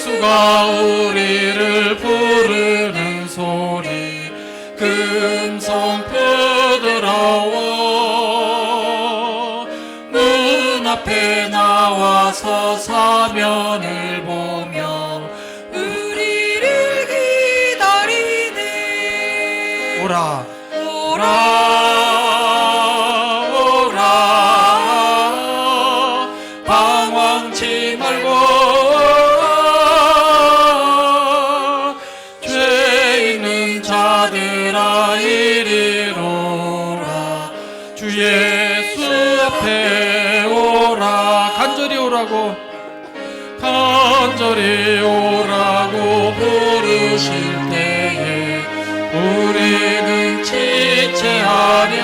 예수가 우리를 부르는 소리 금성 부드러워 문 앞에 나와서 사면을 보며 우리를 기다리네. 오라 오라 방황치 말고 죄 있는 자들아 이리로라 주 예수 앞에 오라 간절히 오라고 간절히 오라고 부르실 때에 우리는 지체하랴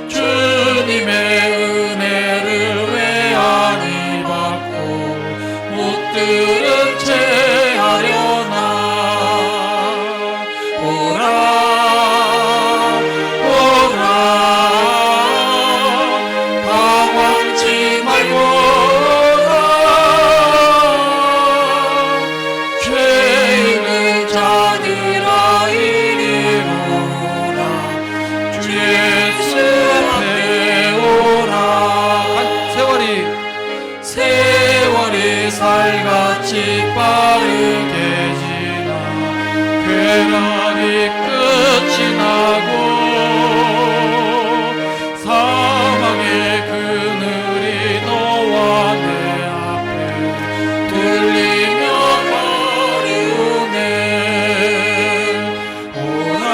주님의 은혜를 왜 아니 받고 못 들은 채 하려나 오라 오라 방황치 말고 오라 죄 있는 자들아 이리로라 주 예수 앞에 오라 세월이 살같이 빠르게 지나 쾌락이 끝이 나고 사망의 그늘이 너와 내 앞에 들리며 거리우네 오라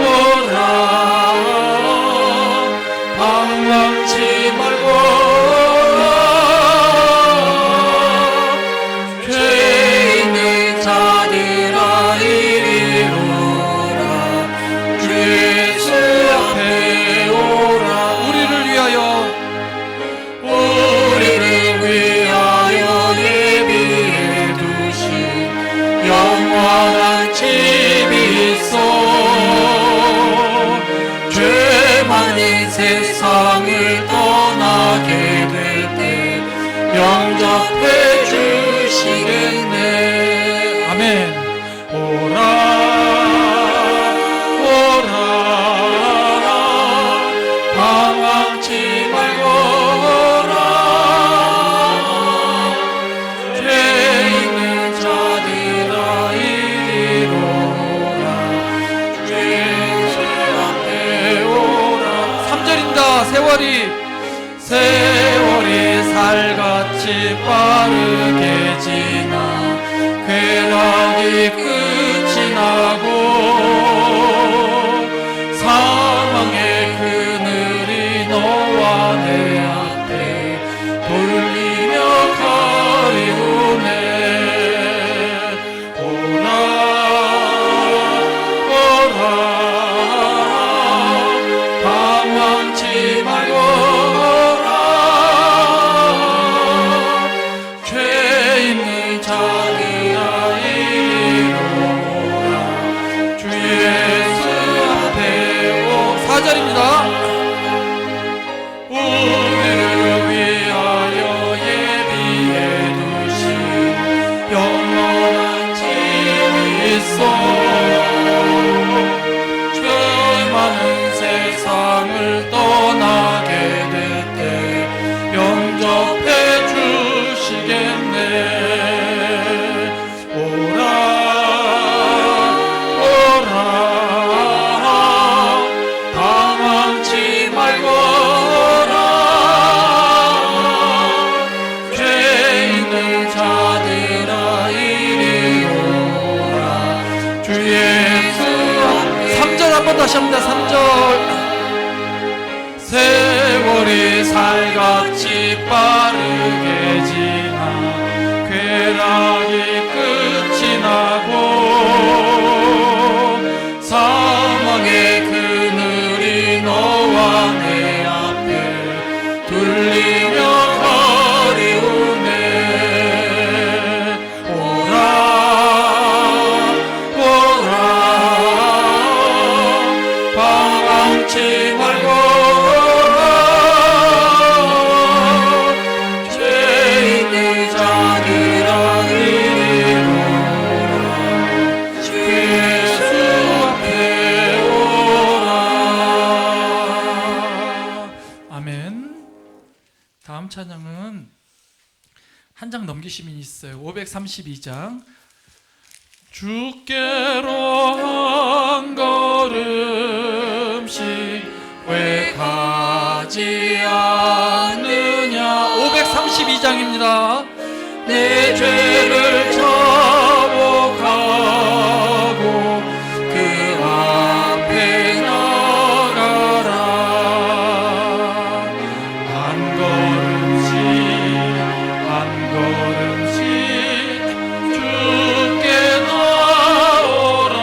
오라 방황치 말고 죄 있는 자들아 이리로라 주 예수 앞에 오라 우리를 위하여 예비해 두신 영원한 집이 있어 죄 많은 세상을 떠나게 될 때 영접해 주시겠네 아멘 오라 오라 방황치 말고 오라 죄 있는 자들아 이리로라 주 예수 앞에 오라 3절입니다 세월이 살같이 빠르게 지나 쾌락이 끝이 나고 사망의 그늘이 너와 내 앞에 돌리며 가리우네 오라 오라 방황치 말고 오라 죄 있는 자들아 이리로라 주 예수 앞에 오 4절입니다 우리를 위하여 예비해 두신 영원한 집이 있어 죄 많은 세상을 떠나게 될 때 영접해 주시겠네 오라 오라 방황치 말고 오라 죄 있는 자들아 이리오라 주 예수 앞에 3절 한번 다시 합니다 3절 세월이 살같이 빠르게 지나 쾌락이 끝이 나고 사망의 그늘이 너와 내 앞에 돌리며 거리우네 오라 오라 방황치 말고 오라 죄 다음 찬양은 한 장 넘기시면 있어요. 532장. 주께로 한 걸음씩 왜 가지 않느냐. 532장입니다. 내 죄를 자복하고 그 앞에 나가라. 한 걸음씩 한 걸음씩 주께 나오라.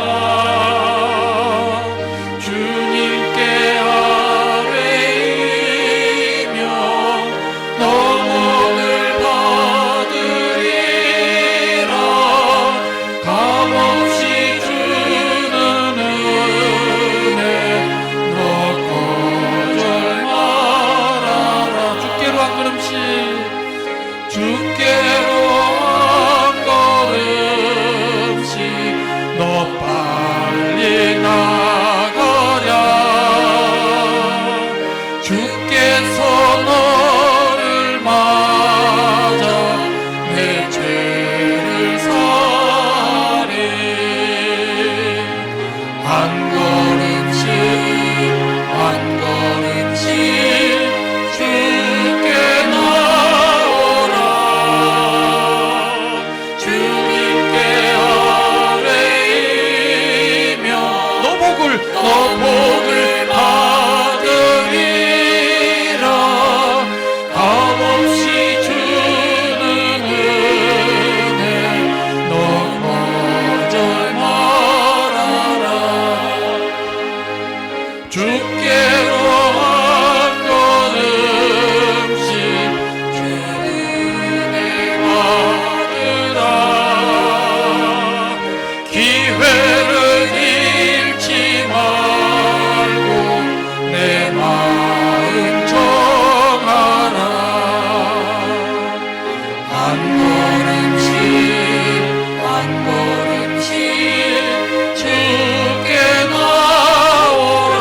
주님께 아뢰이며 너목을 받으리라. 값없이 주는 은혜 너 거절 말아라. 주께로 한 걸음씩 주께로 한 걸음씩 너 빨리 나가랴. 주께서 너를 맞아 내 죄를 사리. 한 걸음씩 한 걸음씩 주께 나오라. 주님께 아뢰이며 너 복을 받으리라. 값없이 주는 은혜 너 거절 말아라. 주께로 한 걸음씩 주 은혜 받으라. 기회를 잃지 말고 내 마음 정하라. 한 걸음씩 한 걸음씩 주께 나오라.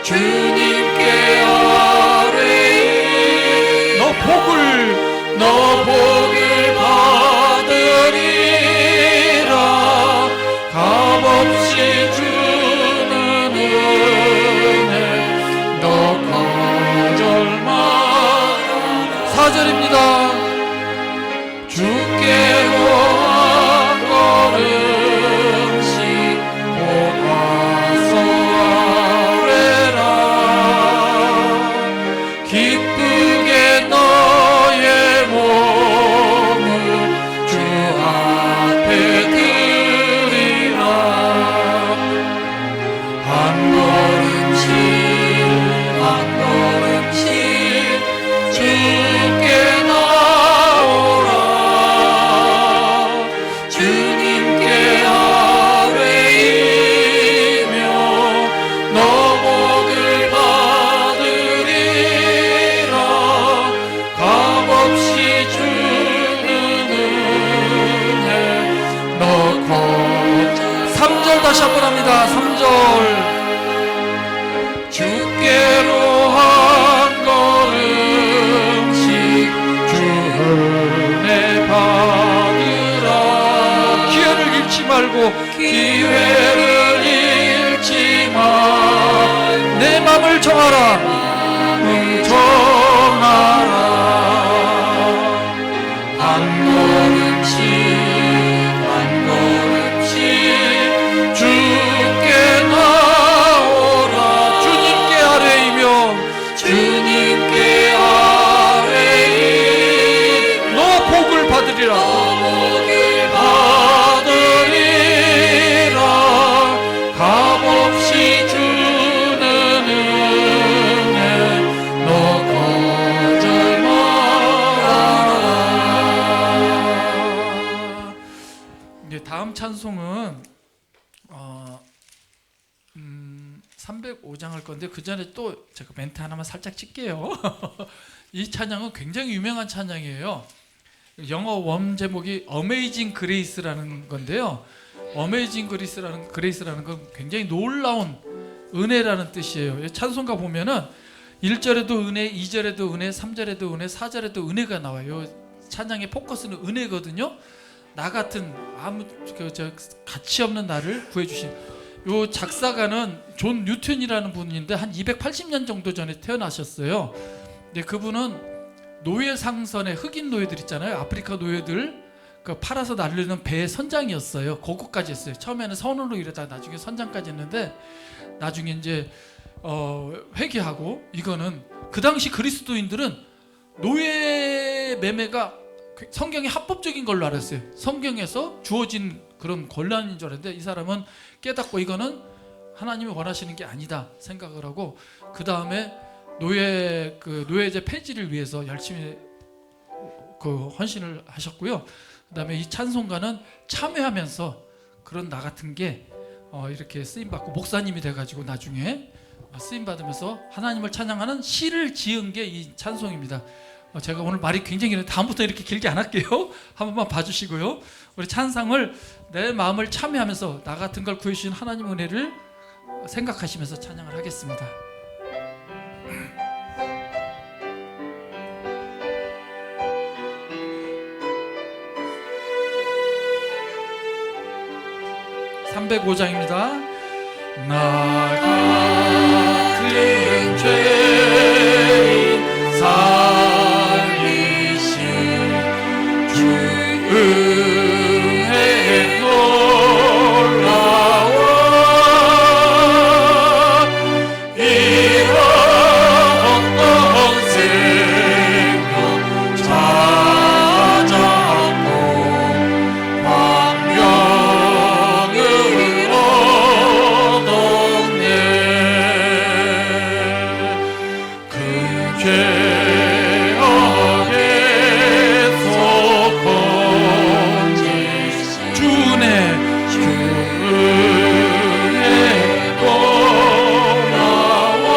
주님께 아뢰이 너 복을 받으리라. 값없이 주는 은혜 너 거절 말아라. 4절입니다. 주께로 한 걸음씩 오가서 아뢰라. 기쁘게 너의 몸을 주 앞에 드리라. 한 걸음씩 한 걸음씩 주께 나오라. 주님께 아뢰이며 너 복을 받으리라. 값없이 주는 은혜 너 거절. 3절 다시 한번 합니다. 3절. 주께로 한 걸음씩 주 은혜 받으라. 기회를 잃지 말고 기회를 잃지 마. 내 맘을 정하라. 정하라. 한 걸음씩 한 걸음씩 주께 나오라. 주님께 아뢰이며 주님께 아뢰이 너 복을 받으리라. 받으리라. 값없이 주는 은혜 너 거절 말아라. 이제 다음 찬송은 305장 할 건데 그 전에 또 제가 멘트 하나만 살짝 칠게요. 이 찬양은 굉장히 유명한 찬양이에요. 영어 원 제목이 Amazing Grace라는 건데요. Amazing Grace라는 건 굉장히 놀라운 은혜라는 뜻이에요. 찬송가 보면은 1절에도 은혜, 2절에도 은혜, 3절에도 은혜, 4절에도 은혜가 나와요. 찬양의 포커스는 은혜거든요. 나 같은 아무 가치 없는 나를 구해주신 요 작사가는 존 뉴턴이라는 분인데 한 280년 정도 전에 태어나셨어요. 근데 그분은 노예 상선의 흑인 노예들 있잖아요. 아프리카 노예들 그 팔아서 날리는 배의 선장이었어요. 그거까지 했어요. 처음에는 선원으로 일하다가 나중에 선장까지 했는데 나중에 이제 회개하고 이거는 그 당시 그리스도인들은 노예 매매가 성경이 합법적인 걸로 알았어요. 성경에서 주어진 그런 권한인 줄 알았는데 이 사람은 깨닫고 이거는 하나님이 원하시는 게 아니다 생각을 하고 그 다음에 노예제 폐지를 위해서 열심히 그 헌신을 하셨고요. 그 다음에 이 찬송가는 참여하면서 그런 나 같은 게 이렇게 쓰임 받고 목사님이 돼가지고 나중에 쓰임 받으면서 하나님을 찬양하는 시를 지은 게 이 찬송입니다. 제가 오늘 말이 굉장히 길어요. 다음부터 이렇게 길게 안 할게요. 한 번만 봐주시고요. 우리 찬상을 내 마음을 참여하면서 나 같은 걸 구해주신 하나님 은혜를 생각하시면서 찬양을 하겠습니다. (305장입니다) 나 같은 죄인 살리신 주 은혜 놀라워 잃었던 생명 찾았고 광명을 얻었네. 그 죄악에서 건지신 주 은혜 고마워.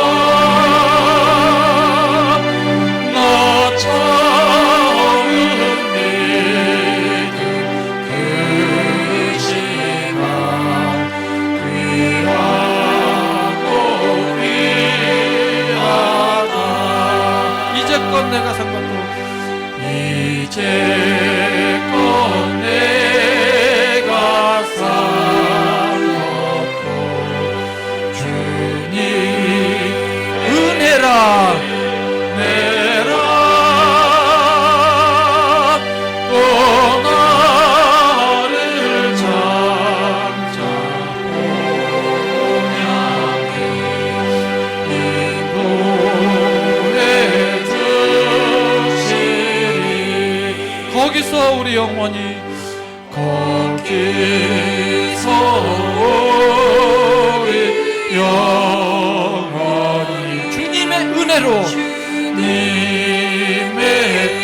나 처음 믿은 그 시간 귀하고 귀하다. 이제껏 내가 산 것도 이제껏 내가 산 것도 주님 은혜라 또 나를 잠자고 향해 인도해 주시리. 거기서 우리 영원히 거기서 우리 영원히 주님의 은혜로 주님의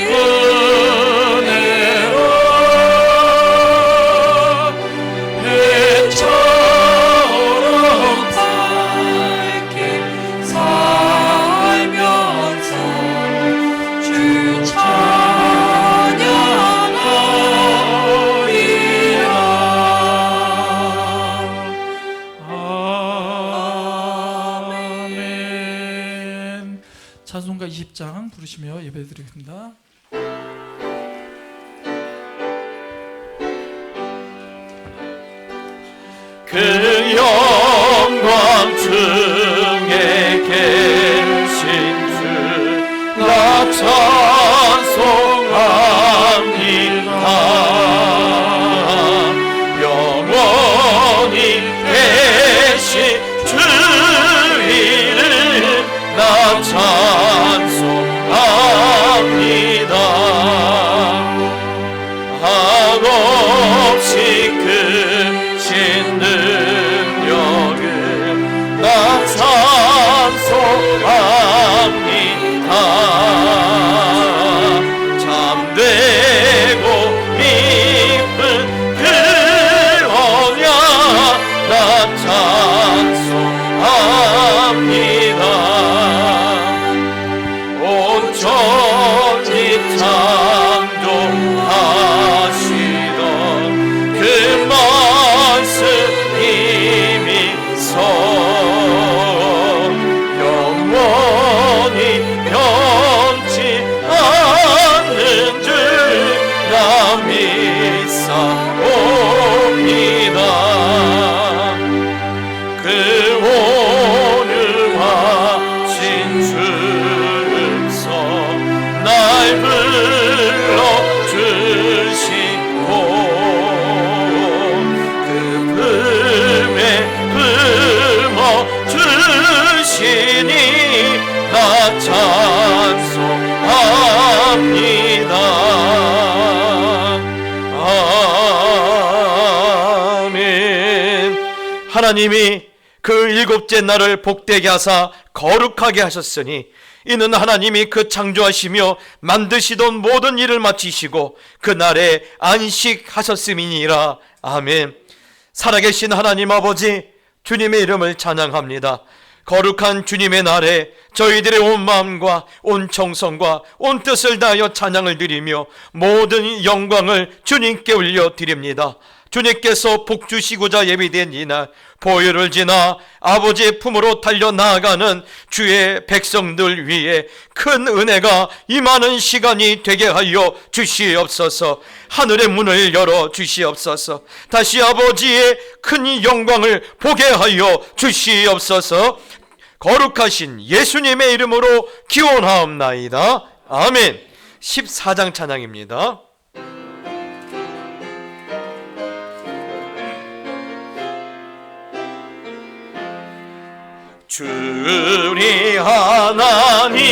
은혜로 해처럼 밝게 살면서 주 찬양하리라. 아멘. 찬송가 20장 부르시며 예배드리겠습니다. 그 영광 중에 계신 주 나 찬송합니다. 영원히 계신 주 이름 나 찬송합니다. 한없이 크신 능력을 나 찬송합니다. 잠되고 하나님이 그 일곱째 날을 복되게 하사 거룩하게 하셨으니 이는 하나님이 그 창조하시며 만드시던 모든 일을 마치시고 그날에 안식하셨음이니라. 아멘. 살아계신 하나님 아버지, 주님의 이름을 찬양합니다. 거룩한 주님의 날에 저희들의 온 마음과 온 정성과 온 뜻을 다하여 찬양을 드리며 모든 영광을 주님께 올려드립니다. 주님께서 복 주시고자 예비된 이날 보혈을 지나 아버지의 품으로 달려나아가는 주의 백성들 위에 큰 은혜가 임하는 시간이 되게 하여 주시옵소서. 하늘의 문을 열어 주시옵소서. 다시 아버지의 큰 영광을 보게 하여 주시옵소서. 거룩하신 예수님의 이름으로 기원하옵나이다. 아멘. 14장 찬양입니다. 주리 하나님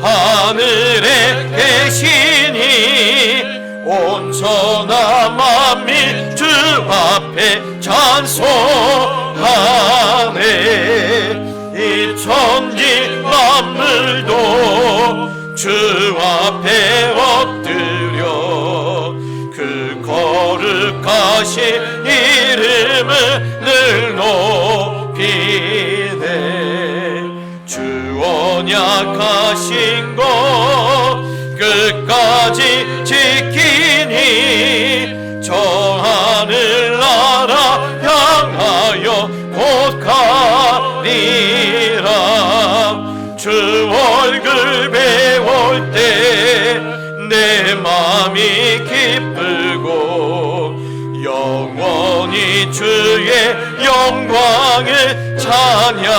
하늘에 계시니 온천하 만민 주 앞에 찬송하네. 이 천지 만물도 주 앞에 엎드려 그 거룩하신 이름을 늘 높이네. 주 언약하신 것 끝까지 지키니 저 하늘나라 향하여 곧 가리라. 주 얼굴 배울 때 내 맘이 기쁘고 영원히 주의 영광을 찬양하리.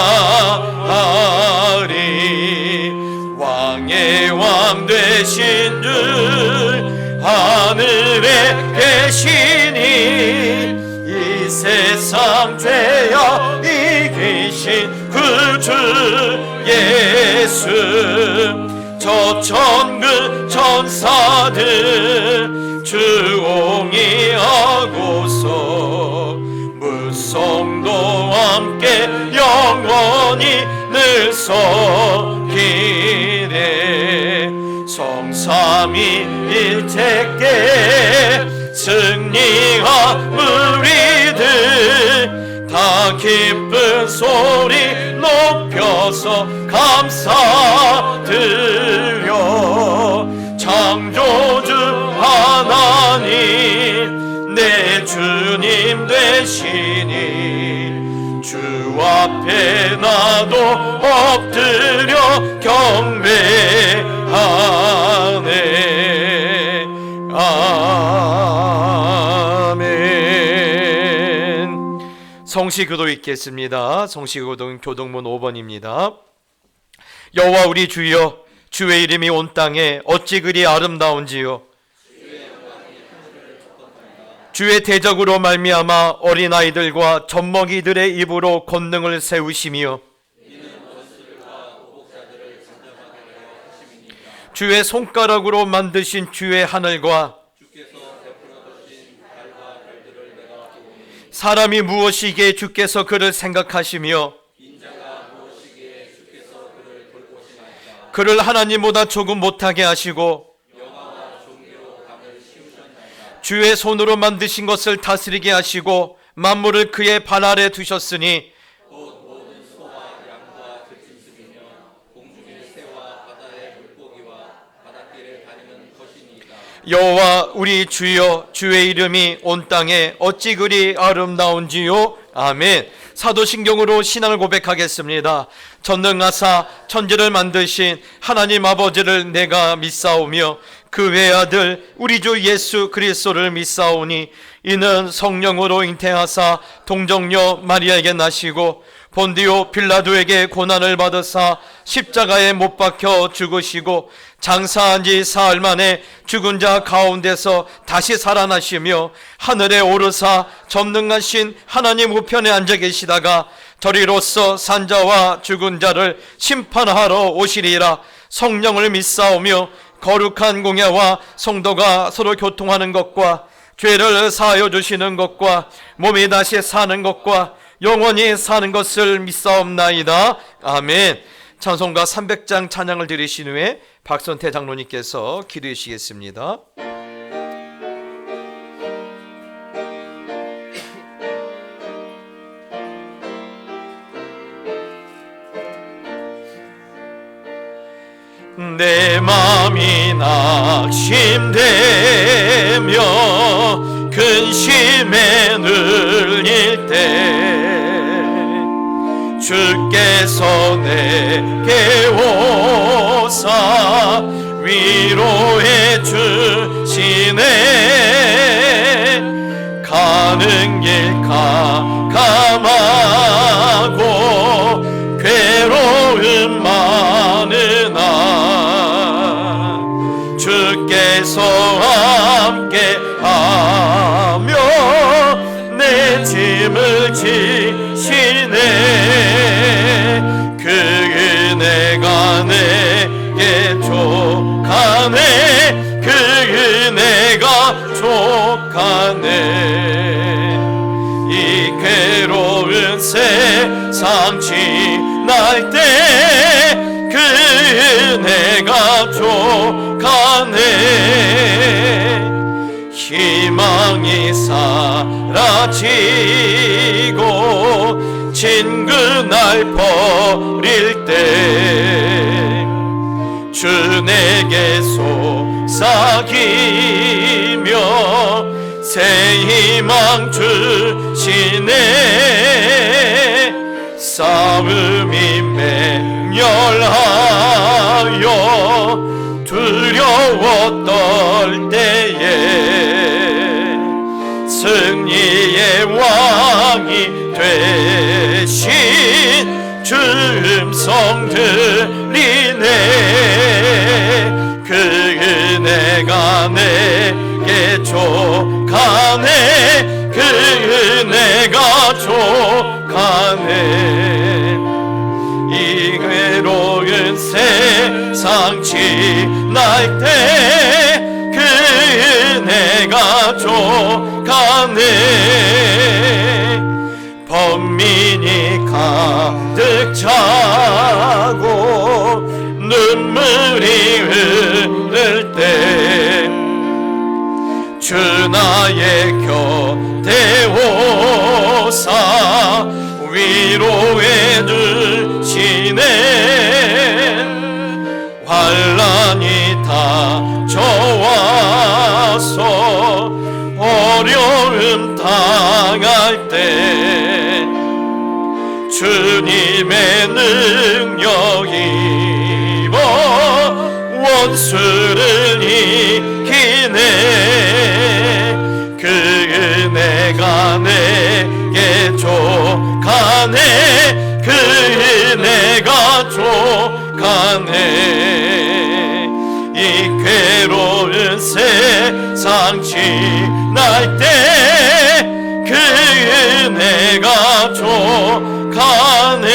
왕의 왕 되신 주 하늘에 계시니 이 세상 죄악 이기신 그 주 예수. 저 천군 천사들 주옹이하고서 무성도 함께 영원히 늘 섬기네. 성삼위일체께 승리한 우리들 다 기쁜 소리 높여서 감사드려. 창조주 하나님 내 주님 되시니 주 앞에 나도 엎드려 경배하네. 아멘. 성시교도 읽겠습니다. 성시교도 교동문 5번입니다. 여호와 우리 주여, 주의 이름이 온 땅에 어찌 그리 아름다운지요. 주의 대적으로 말미암아 어린아이들과 젖먹이들의 입으로 권능을 세우시며 주의 손가락으로 만드신 주의 하늘과 사람이 무엇이기에 주께서 그를 생각하시며 그를 하나님보다 조금 못하게 하시고 주의 손으로 만드신 것을 다스리게 하시고 만물을 그의 발 아래 두셨으니 여호와 우리 주여, 주의 이름이 온 땅에 어찌 그리 아름다운지요. 아멘. 사도신경으로 신앙을 고백하겠습니다. 전능하사 천지를 만드신 하나님 아버지를 내가 믿사오며 그 외아들 우리 주 예수 그리스도를 믿사오니 이는 성령으로 잉태하사 동정녀 마리아에게 나시고 본디오 빌라도에게 고난을 받으사 십자가에 못 박혀 죽으시고 장사한 지 사흘 만에 죽은 자 가운데서 다시 살아나시며 하늘에 오르사 전능하신 하나님 우편에 앉아 계시다가 저리로서 산자와 죽은 자를 심판하러 오시리라. 성령을 믿사오며 거룩한 공예와 성도가 서로 교통하는 것과 죄를 사하여 주시는 것과 몸이 다시 사는 것과 영원히 사는 것을 믿사옵나이다. 아멘. 찬송가 300장 찬양을 드리신 후에 박선태 장로님께서 기도해 주시겠습니다. 내 맘이 낙심되며 근심에 눌릴 때 주께서 내게 오사 위로해 주시네. 가는 길 캄캄하고 괴로움 많으나 주께서 함께하며 내 짐을 지시네. 그 은혜가 내게 족하네. 그 은혜가 족하네. 이 괴로운 세상 지날 때 그 은혜가 족하네. 희망이 사라지고 친근할 버릴 때 주 내게 속삭이며 새 희망 주시네. 싸움이 맹렬하여 두려워 떨 때에 승리의 왕이 되신 주 음성 들리네. 그 은혜가 내게 족하네. 그 은혜가 족하네. 이 괴로운 세상 지날 때 그 은혜가 족하네. 범민이 가득 차고 눈물이 흐를 때 주 나의 곁에 오사 위로해 주시네. 환난이 닥쳐와서 어려움 당할 때 주님의 능력 입어 원수를 이기네. 그 은혜가 내게 족하네. 그 은혜가 족하네. 이 괴로운 세상 지날 때 그 은혜가 족하네.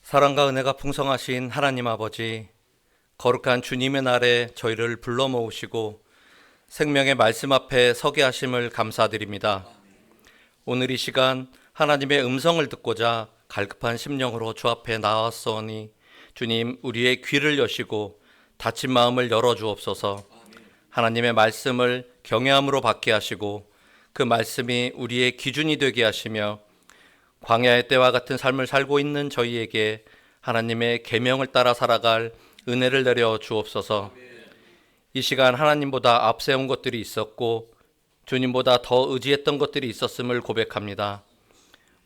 사랑과 은혜가 풍성하신 하나님 아버지, 거룩한 주님의 날에 저희를 불러 모으시고 생명의 말씀 앞에 서게 하심을 감사드립니다. 오늘 이 시간 하나님의 음성을 듣고자 갈급한 심령으로 주 앞에 나왔사오니 주님, 우리의 귀를 여시고 닫힌 마음을 열어주옵소서. 하나님의 말씀을 경외함으로 받게 하시고 그 말씀이 우리의 기준이 되게 하시며 광야의 때와 같은 삶을 살고 있는 저희에게 하나님의 계명을 따라 살아갈 은혜를 내려 주옵소서. 이 시간 하나님보다 앞세운 것들이 있었고 주님보다 더 의지했던 것들이 있었음을 고백합니다.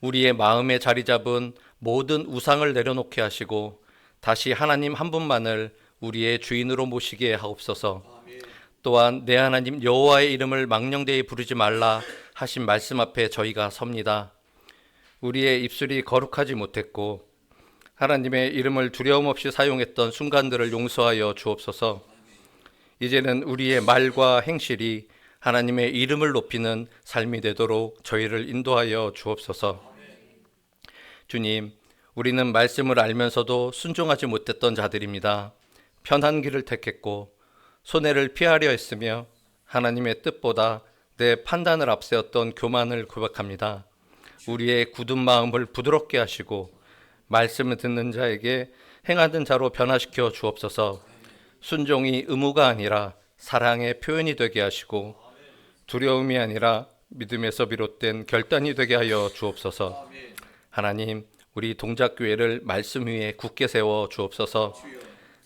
우리의 마음에 자리 잡은 모든 우상을 내려놓게 하시고 다시 하나님 한 분만을 우리의 주인으로 모시게 하옵소서. 또한 내 하나님 여호와의 이름을 망령되이 부르지 말라 하신 말씀 앞에 저희가 섭니다. 우리의 입술이 거룩하지 못했고 하나님의 이름을 두려움 없이 사용했던 순간들을 용서하여 주옵소서. 이제는 우리의 말과 행실이 하나님의 이름을 높이는 삶이 되도록 저희를 인도하여 주옵소서. 주님, 우리는 말씀을 알면서도 순종하지 못했던 자들입니다. 편한 길을 택했고 손해를 피하려 했으며 하나님의 뜻보다 내 판단을 앞세웠던 교만을 고백합니다. 우리의 굳은 마음을 부드럽게 하시고 말씀을 듣는 자에게 행하는 자로 변화시켜 주옵소서. 순종이 의무가 아니라 사랑의 표현이 되게 하시고 두려움이 아니라 믿음에서 비롯된 결단이 되게 하여 주옵소서. 하나님, 우리 동작교회를 말씀 위에 굳게 세워 주옵소서.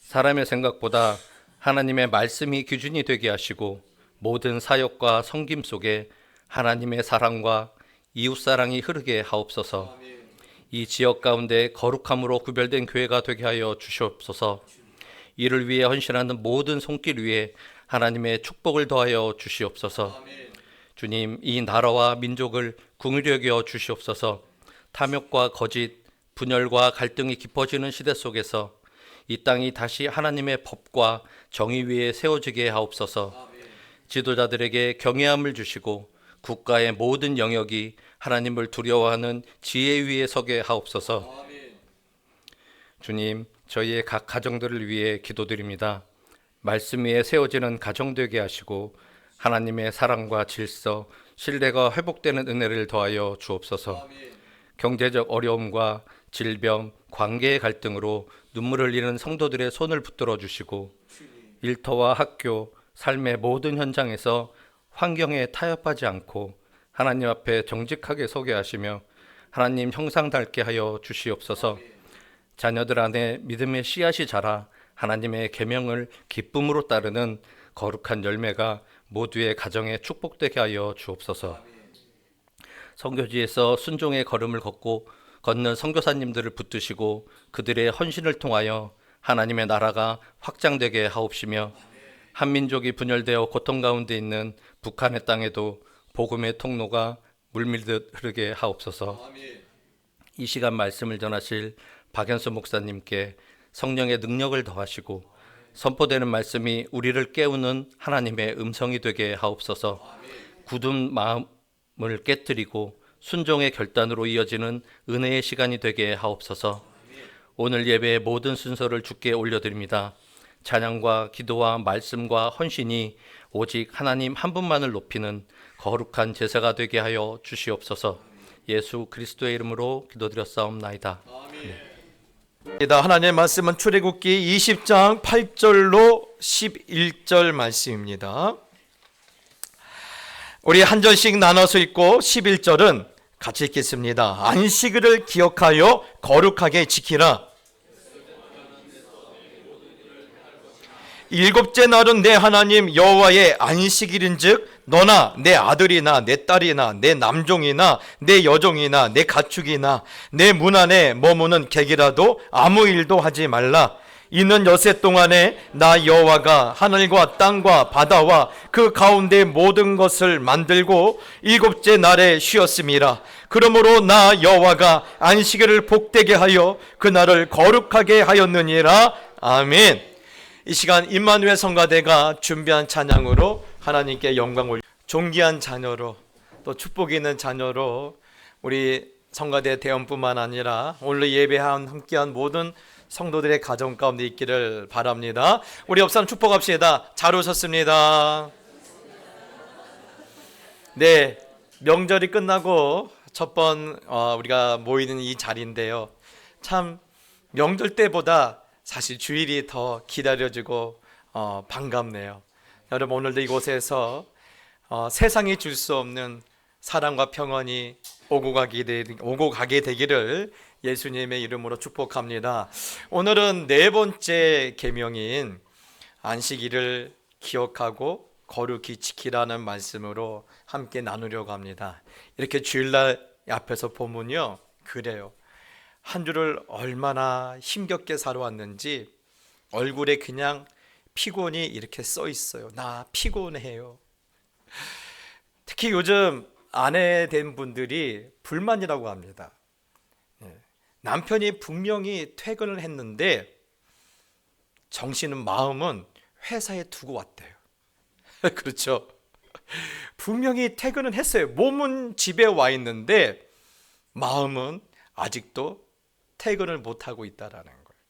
사람의 생각보다 하나님의 말씀이 기준이 되게 하시고 모든 사역과 섬김 속에 하나님의 사랑과 이웃사랑이 흐르게 하옵소서. 이 지역 가운데 거룩함으로 구별된 교회가 되게 하여 주시옵소서. 이를 위해 헌신하는 모든 손길 위에 하나님의 축복을 더하여 주시옵소서. 주님, 이 나라와 민족을 긍휼히 여겨 주시옵소서. 탐욕과 거짓, 분열과 갈등이 깊어지는 시대 속에서 이 땅이 다시 하나님의 법과 정의 위에 세워지게 하옵소서. 지도자들에게 경외함을 주시고 국가의 모든 영역이 하나님을 두려워하는 지혜 위에 서게 하옵소서. 주님, 저희의 각 가정들을 위해 기도드립니다. 말씀 위에 세워지는 가정 되게 하시고 하나님의 사랑과 질서, 신뢰가 회복되는 은혜를 더하여 주옵소서. 경제적 어려움과 질병, 관계의 갈등으로 눈물을 흘리는 성도들의 손을 붙들어 주시고 일터와 학교, 삶의 모든 현장에서 환경에 타협하지 않고 하나님 앞에 정직하게 서게 하시며 하나님 형상 닮게 하여 주시옵소서. 자녀들 안에 믿음의 씨앗이 자라 하나님의 계명을 기쁨으로 따르는 거룩한 열매가 모두의 가정에 축복되게 하여 주옵소서. 선교지에서 순종의 걸음을 걷는 선교사님들을 붙드시고 그들의 헌신을 통하여 하나님의 나라가 확장되게 하옵시며 한민족이 분열되어 고통 가운데 있는 북한의 땅에도 복음의 통로가 물밀듯 흐르게 하옵소서. 이 시간 말씀을 전하실 박연수 목사님께 성령의 능력을 더하시고 선포되는 말씀이 우리를 깨우는 하나님의 음성이 되게 하옵소서. 굳은 마음을 깨뜨리고 순종의 결단으로 이어지는 은혜의 시간이 되게 하옵소서. 오늘 예배의 모든 순서를 주께 올려드립니다. 찬양과 기도와 말씀과 헌신이 오직 하나님 한 분만을 높이는 거룩한 제사가 되게 하여 주시옵소서. 예수 그리스도의 이름으로 기도드렸사옵나이다. 하나님의 말씀은 출애굽기 20장 8절로 11절 말씀입니다. 우리 한 절씩 나눠서 읽고 11절은 같이 읽겠습니다. 안식일을 기억하여 거룩하게 지키라. 일곱째 날은 내 하나님 여호와의 안식일인즉 너나 내 아들이나 내 딸이나 내 남종이나 내 여종이나 내 가축이나 내 문 안에 머무는 객이라도 아무 일도 하지 말라. 이는 여세 동안에 나 여호와가 하늘과 땅과 바다와 그 가운데 모든 것을 만들고 일곱째 날에 쉬었음이라. 그러므로 나 여호와가 안식일을 복되게 하여 그 날을 거룩하게 하였느니라. 아멘. 이 시간 임마누엘 성가대가 준비한 찬양으로 하나님께 영광을 존귀한 자녀로 또 축복 있는 자녀로 우리 성가대 대원뿐만 아니라 오늘 예배한 함께한 모든 성도들의 가정 가운데 있기를 바랍니다. 우리 옆사람 축복합시다. 잘 오셨습니다. 네, 명절이 끝나고 첫 번 우리가 모이는 이 자리인데요. 참 명절 때보다 사실 주일이 더 기다려지고 반갑네요. 여러분, 오늘도 이곳에서 세상이 줄 수 없는 사랑과 평안이 오고 가게 되기를 예수님의 이름으로 축복합니다. 오늘은 네 번째 계명인 안식일을 기억하고 거룩히 지키라는 말씀으로 함께 나누려고 합니다. 이렇게 주일날 앞에서 보면요, 그래요. 한 주를 얼마나 힘겹게 살아왔는지 얼굴에 그냥 피곤이 이렇게 써 있어요. 나 피곤해요. 특히 요즘 아내 된 분들이 불만이라고 합니다. 남편이 분명히 퇴근을 했는데 정신은 마음은 회사에 두고 왔대요. 그렇죠? 분명히 퇴근은 했어요. 몸은 집에 와 있는데 마음은 아직도 퇴근을 못하고 있다라는 거예요.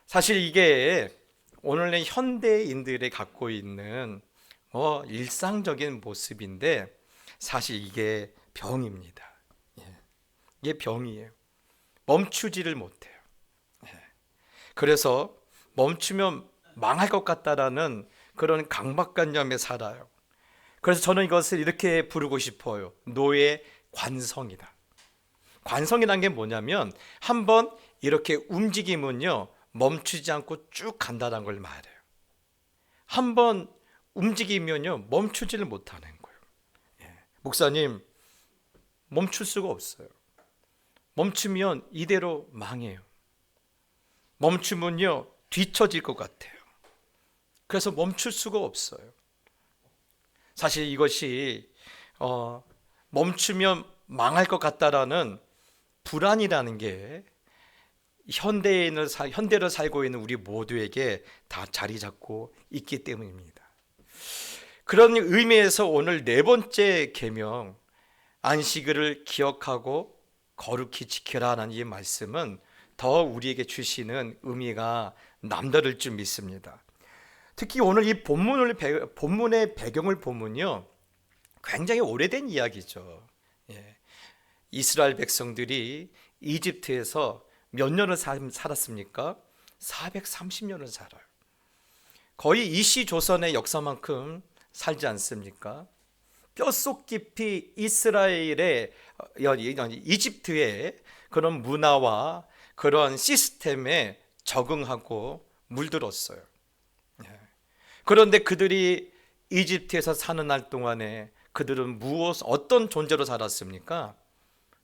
사실 이게 오늘의 현대인들이 갖고 있는 일상적인 모습인데 사실 이게 병입니다. 이게 병이에요. 멈추지를 못해요. 그래서 멈추면 망할 것 같다라는 그런 강박관념에 살아요. 그래서 저는 이것을 이렇게 부르고 싶어요. 노예 관성이다. 관성이란 게 뭐냐면 한번 이렇게 움직이면요 멈추지 않고 쭉 간다는 걸 말해요. 한번 움직이면요 멈추지를 못하는 거예요. 목사님, 멈출 수가 없어요. 멈추면 이대로 망해요. 멈추면요 뒤처질 것 같아요. 그래서 멈출 수가 없어요. 사실 이것이 멈추면 망할 것 같다라는 불안이라는 게 현대를 살고 있는 우리 모두에게 다 자리 잡고 있기 때문입니다. 그런 의미에서 오늘 네 번째 계명, 안식일을 기억하고 거룩히 지켜라라는 이 말씀은 더 우리에게 주시는 의미가 남다를 줄 믿습니다. 특히 오늘 이 본문의 배경을 보면요 굉장히 오래된 이야기죠. 이스라엘 백성들이 이집트에서 몇 년을 살았습니까? 430년을 살아요. 거의 이시조선의 역사만큼 살지 않습니까? 뼛속 깊이 이집트의 그런 문화와 그런 시스템에 적응하고 물들었어요. 그런데 그들이 이집트에서 사는 날 동안에 그들은 어떤 존재로 살았습니까?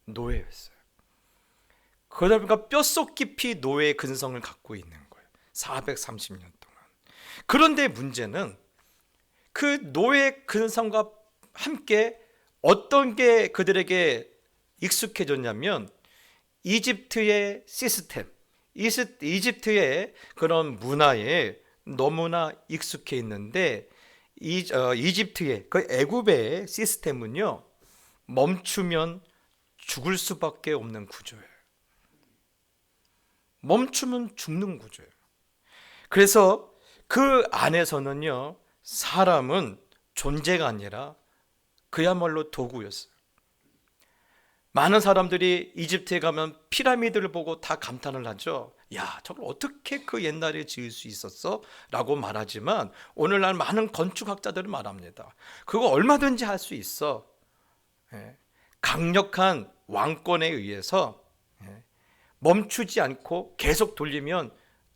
노예였어요. 그러다 보니까 뼛속 깊이 노예의 근성을 갖고 있는 거예요. 430년 동안. 그런데 문제는 그 노예 근성과 함께 어떤 게 그들에게 익숙해졌냐면 이집트의 시스템, 이집트의 그런 문화에 너무나 익숙해 있는데 이집트의 그 애굽의 시스템은요 멈추면 죽을 수밖에 없는 구조예요. 멈추면 죽는 구조예요. 그래서 그 안에서는요 사람은 존재가 아니라 그야말로 도구였어요. 많은 사람들이 이집트에 가면 피라미드를 보고 다 감탄을 하죠. 야, 저걸 어떻게 그 옛날에 지을 수 있었어? 라고 말하지만 오늘날 많은 건축학자들은 말합니다. 그거 얼마든지 할 수 있어. 강력한 왕권에 의해서 멈추지 않고 계속 돌리면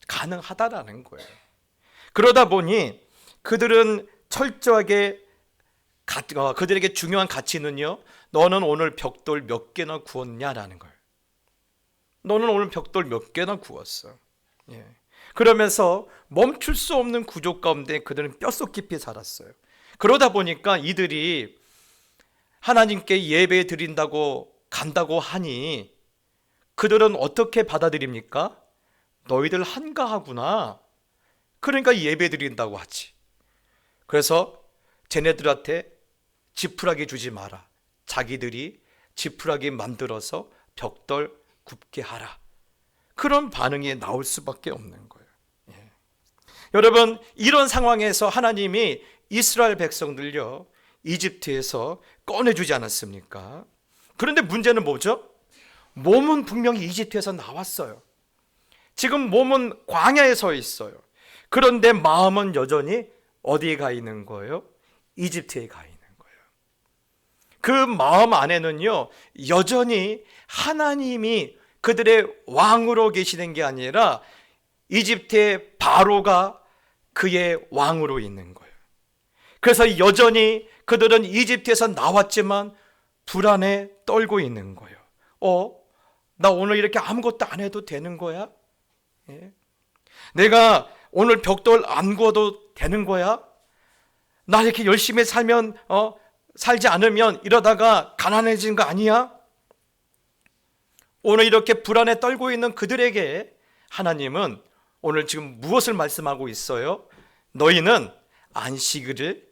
가능하다라는 거예요. 그러다 보니 그들은 철저하게 그들에게 중요한 가치는요 너는 오늘 벽돌 몇 개나 구웠냐라는 거예요. 너는 오늘 벽돌 몇 개나 구웠어. 그러면서 멈출 수 없는 구조 가운데 그들은 뼛속 깊이 살았어요. 그러다 보니까 이들이 하나님께 예배 드린다고 간다고 하니 그들은 어떻게 받아들입니까? 너희들 한가하구나. 그러니까 예배 드린다고 하지. 그래서 쟤네들한테 지푸라기 주지 마라. 자기들이 지푸라기 만들어서 벽돌 굽게 하라. 그런 반응이 나올 수밖에 없는 거예요. 여러분, 이런 상황에서 하나님이 이스라엘 백성들요 이집트에서 꺼내주지 않았습니까? 그런데 문제는 뭐죠? 몸은 분명히 이집트에서 나왔어요. 지금 몸은 광야에 서 있어요. 그런데 마음은 여전히 어디에 가 있는 거예요? 이집트에 가 있는 거예요. 그 마음 안에는요 여전히 하나님이 그들의 왕으로 계시는 게 아니라 이집트의 바로가 그의 왕으로 있는 거예요. 그래서 여전히 그들은 이집트에서 나왔지만 불안에 떨고 있는 거예요. 나 오늘 이렇게 아무것도 안 해도 되는 거야? 내가 오늘 벽돌 안 구워도 되는 거야? 나 이렇게 열심히 살지 않으면 이러다가 가난해진 거 아니야? 오늘 이렇게 불안에 떨고 있는 그들에게 하나님은 오늘 지금 무엇을 말씀하고 있어요? 너희는 안식일을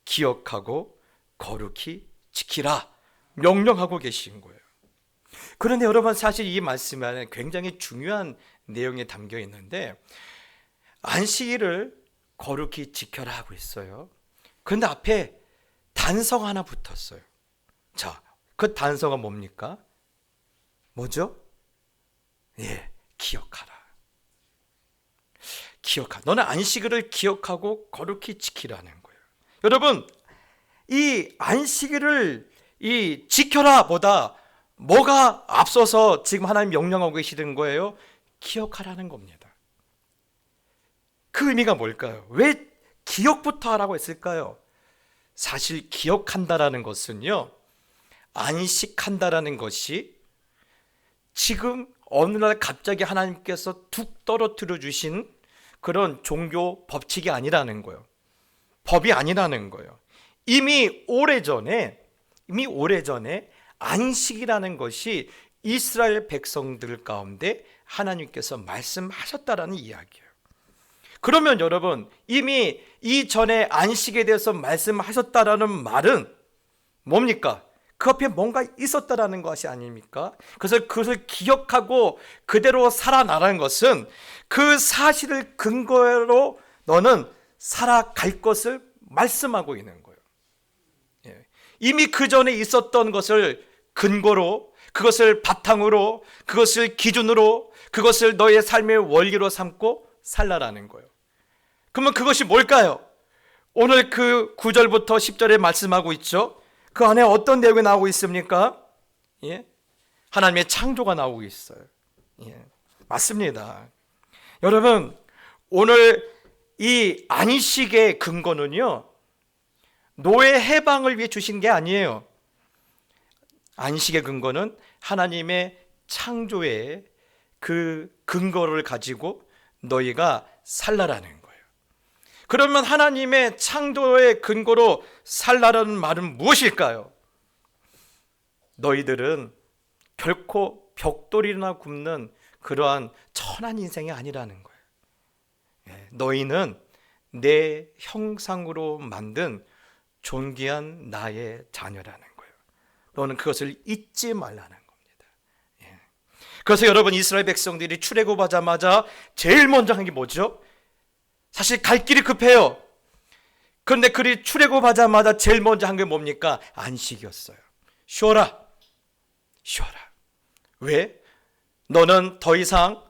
기억하고 거룩히 지키라 명령하고 계신 거예요. 그런데 여러분, 사실 이 말씀 안에 굉장히 중요한 내용이 담겨 있는데, 안식일을 거룩히 지켜라 하고 있어요. 그런데 앞에 단서가 하나 붙었어요. 자, 그 단서가 뭡니까? 뭐죠? 예, 기억하라. 기억하라. 너는 안식일을 기억하고 거룩히 지키라는 거예요. 여러분, 이 안식일을 이 지켜라 보다 뭐가 앞서서 지금 하나님 명령하고 계시는 거예요? 기억하라는 겁니다. 그 의미가 뭘까요? 왜 기억부터 하라고 했을까요? 사실 기억한다라는 것은요, 안식한다라는 것이 지금 어느 날 갑자기 하나님께서 툭 떨어뜨려 주신 그런 종교 법칙이 아니라는 거예요. 법이 아니라는 거예요. 이미 오래전에 안식이라는 것이 이스라엘 백성들 가운데 하나님께서 말씀하셨다라는 이야기예요. 그러면 여러분, 이미 이전에 안식에 대해서 말씀하셨다라는 말은 뭡니까? 그 앞에 뭔가 있었다라는 것이 아닙니까? 그래서 그것을 기억하고 그대로 살아나라는 것은 그 사실을 근거로 너는 살아갈 것을 말씀하고 있는 거예요. 이미 그 전에 있었던 것을 근거로, 그것을 바탕으로, 그것을 기준으로, 그것을 너의 삶의 원리로 삼고 살라라는 거예요. 그러면 그것이 뭘까요? 오늘 그 9절부터 10절에 말씀하고 있죠. 그 안에 어떤 내용이 나오고 있습니까? 예? 하나님의 창조가 나오고 있어요. 예. 맞습니다. 여러분, 오늘 이 안식의 근거는요, 노예 해방을 위해 주신 게 아니에요. 안식의 근거는 하나님의 창조의 그 근거를 가지고 너희가 살라라는 거예요. 그러면 하나님의 창조의 근거로 살라라는 말은 무엇일까요? 너희들은 결코 벽돌이나 굽는 그러한 천한 인생이 아니라는 거예요. 너희는 내 형상으로 만든 존귀한 나의 자녀라는 거예요. 너는 그것을 잊지 말라는 겁니다. 그래서 여러분, 이스라엘 백성들이 출애굽하자마자 제일 먼저 한 게 뭐죠? 사실 갈 길이 급해요. 그런데 그리 출애굽하자마자 제일 먼저 한 게 뭡니까? 안식이었어요. 쉬어라. 왜? 너는 더 이상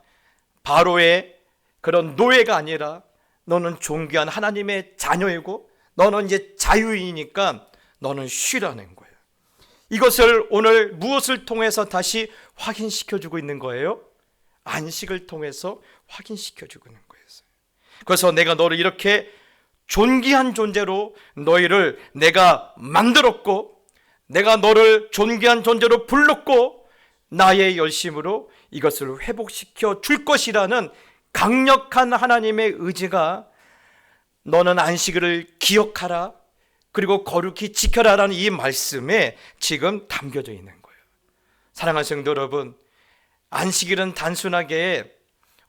바로의 그런 노예가 아니라 너는 존귀한 하나님의 자녀이고 너는 이제 자유인이니까 너는 쉬라는 거예요. 이것을 오늘 무엇을 통해서 다시 확인시켜주고 있는 거예요? 안식을 통해서 확인시켜주고 있는 거예요. 그래서 내가 너를 이렇게 존귀한 존재로 너희를 내가 만들었고, 내가 너를 존귀한 존재로 불렀고, 나의 열심으로 이것을 회복시켜 줄 것이라는 강력한 하나님의 의지가 너는 안식일을 기억하라, 그리고 거룩히 지켜라라는 이 말씀에 지금 담겨져 있는 거예요. 사랑하는 성도 여러분, 안식일은 단순하게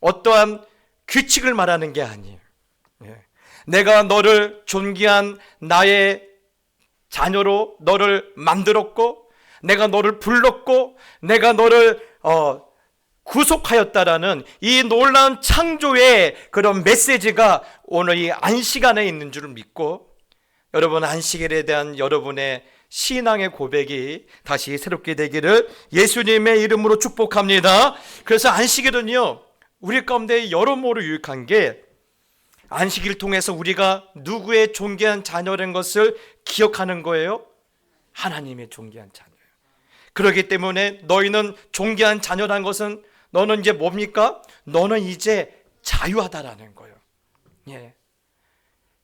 어떠한 규칙을 말하는 게 아니에요. 내가 너를 존귀한 나의 자녀로 너를 만들었고, 내가 너를 불렀고, 내가 너를 구속하였다라는 이 놀라운 창조의 그런 메시지가 오늘 이 안식 안에 있는 줄을 믿고, 여러분, 안식일에 대한 여러분의 신앙의 고백이 다시 새롭게 되기를 예수님의 이름으로 축복합니다. 그래서 안식일은요, 우리 가운데 여러모로 유익한 게, 안식일을 통해서 우리가 누구의 존귀한 자녀라는 것을 기억하는 거예요? 하나님의 존귀한 자녀예요. 그렇기 때문에 너희는 존귀한 자녀라는 것은 너는 이제 뭡니까? 너는 이제 자유하다라는 거예요.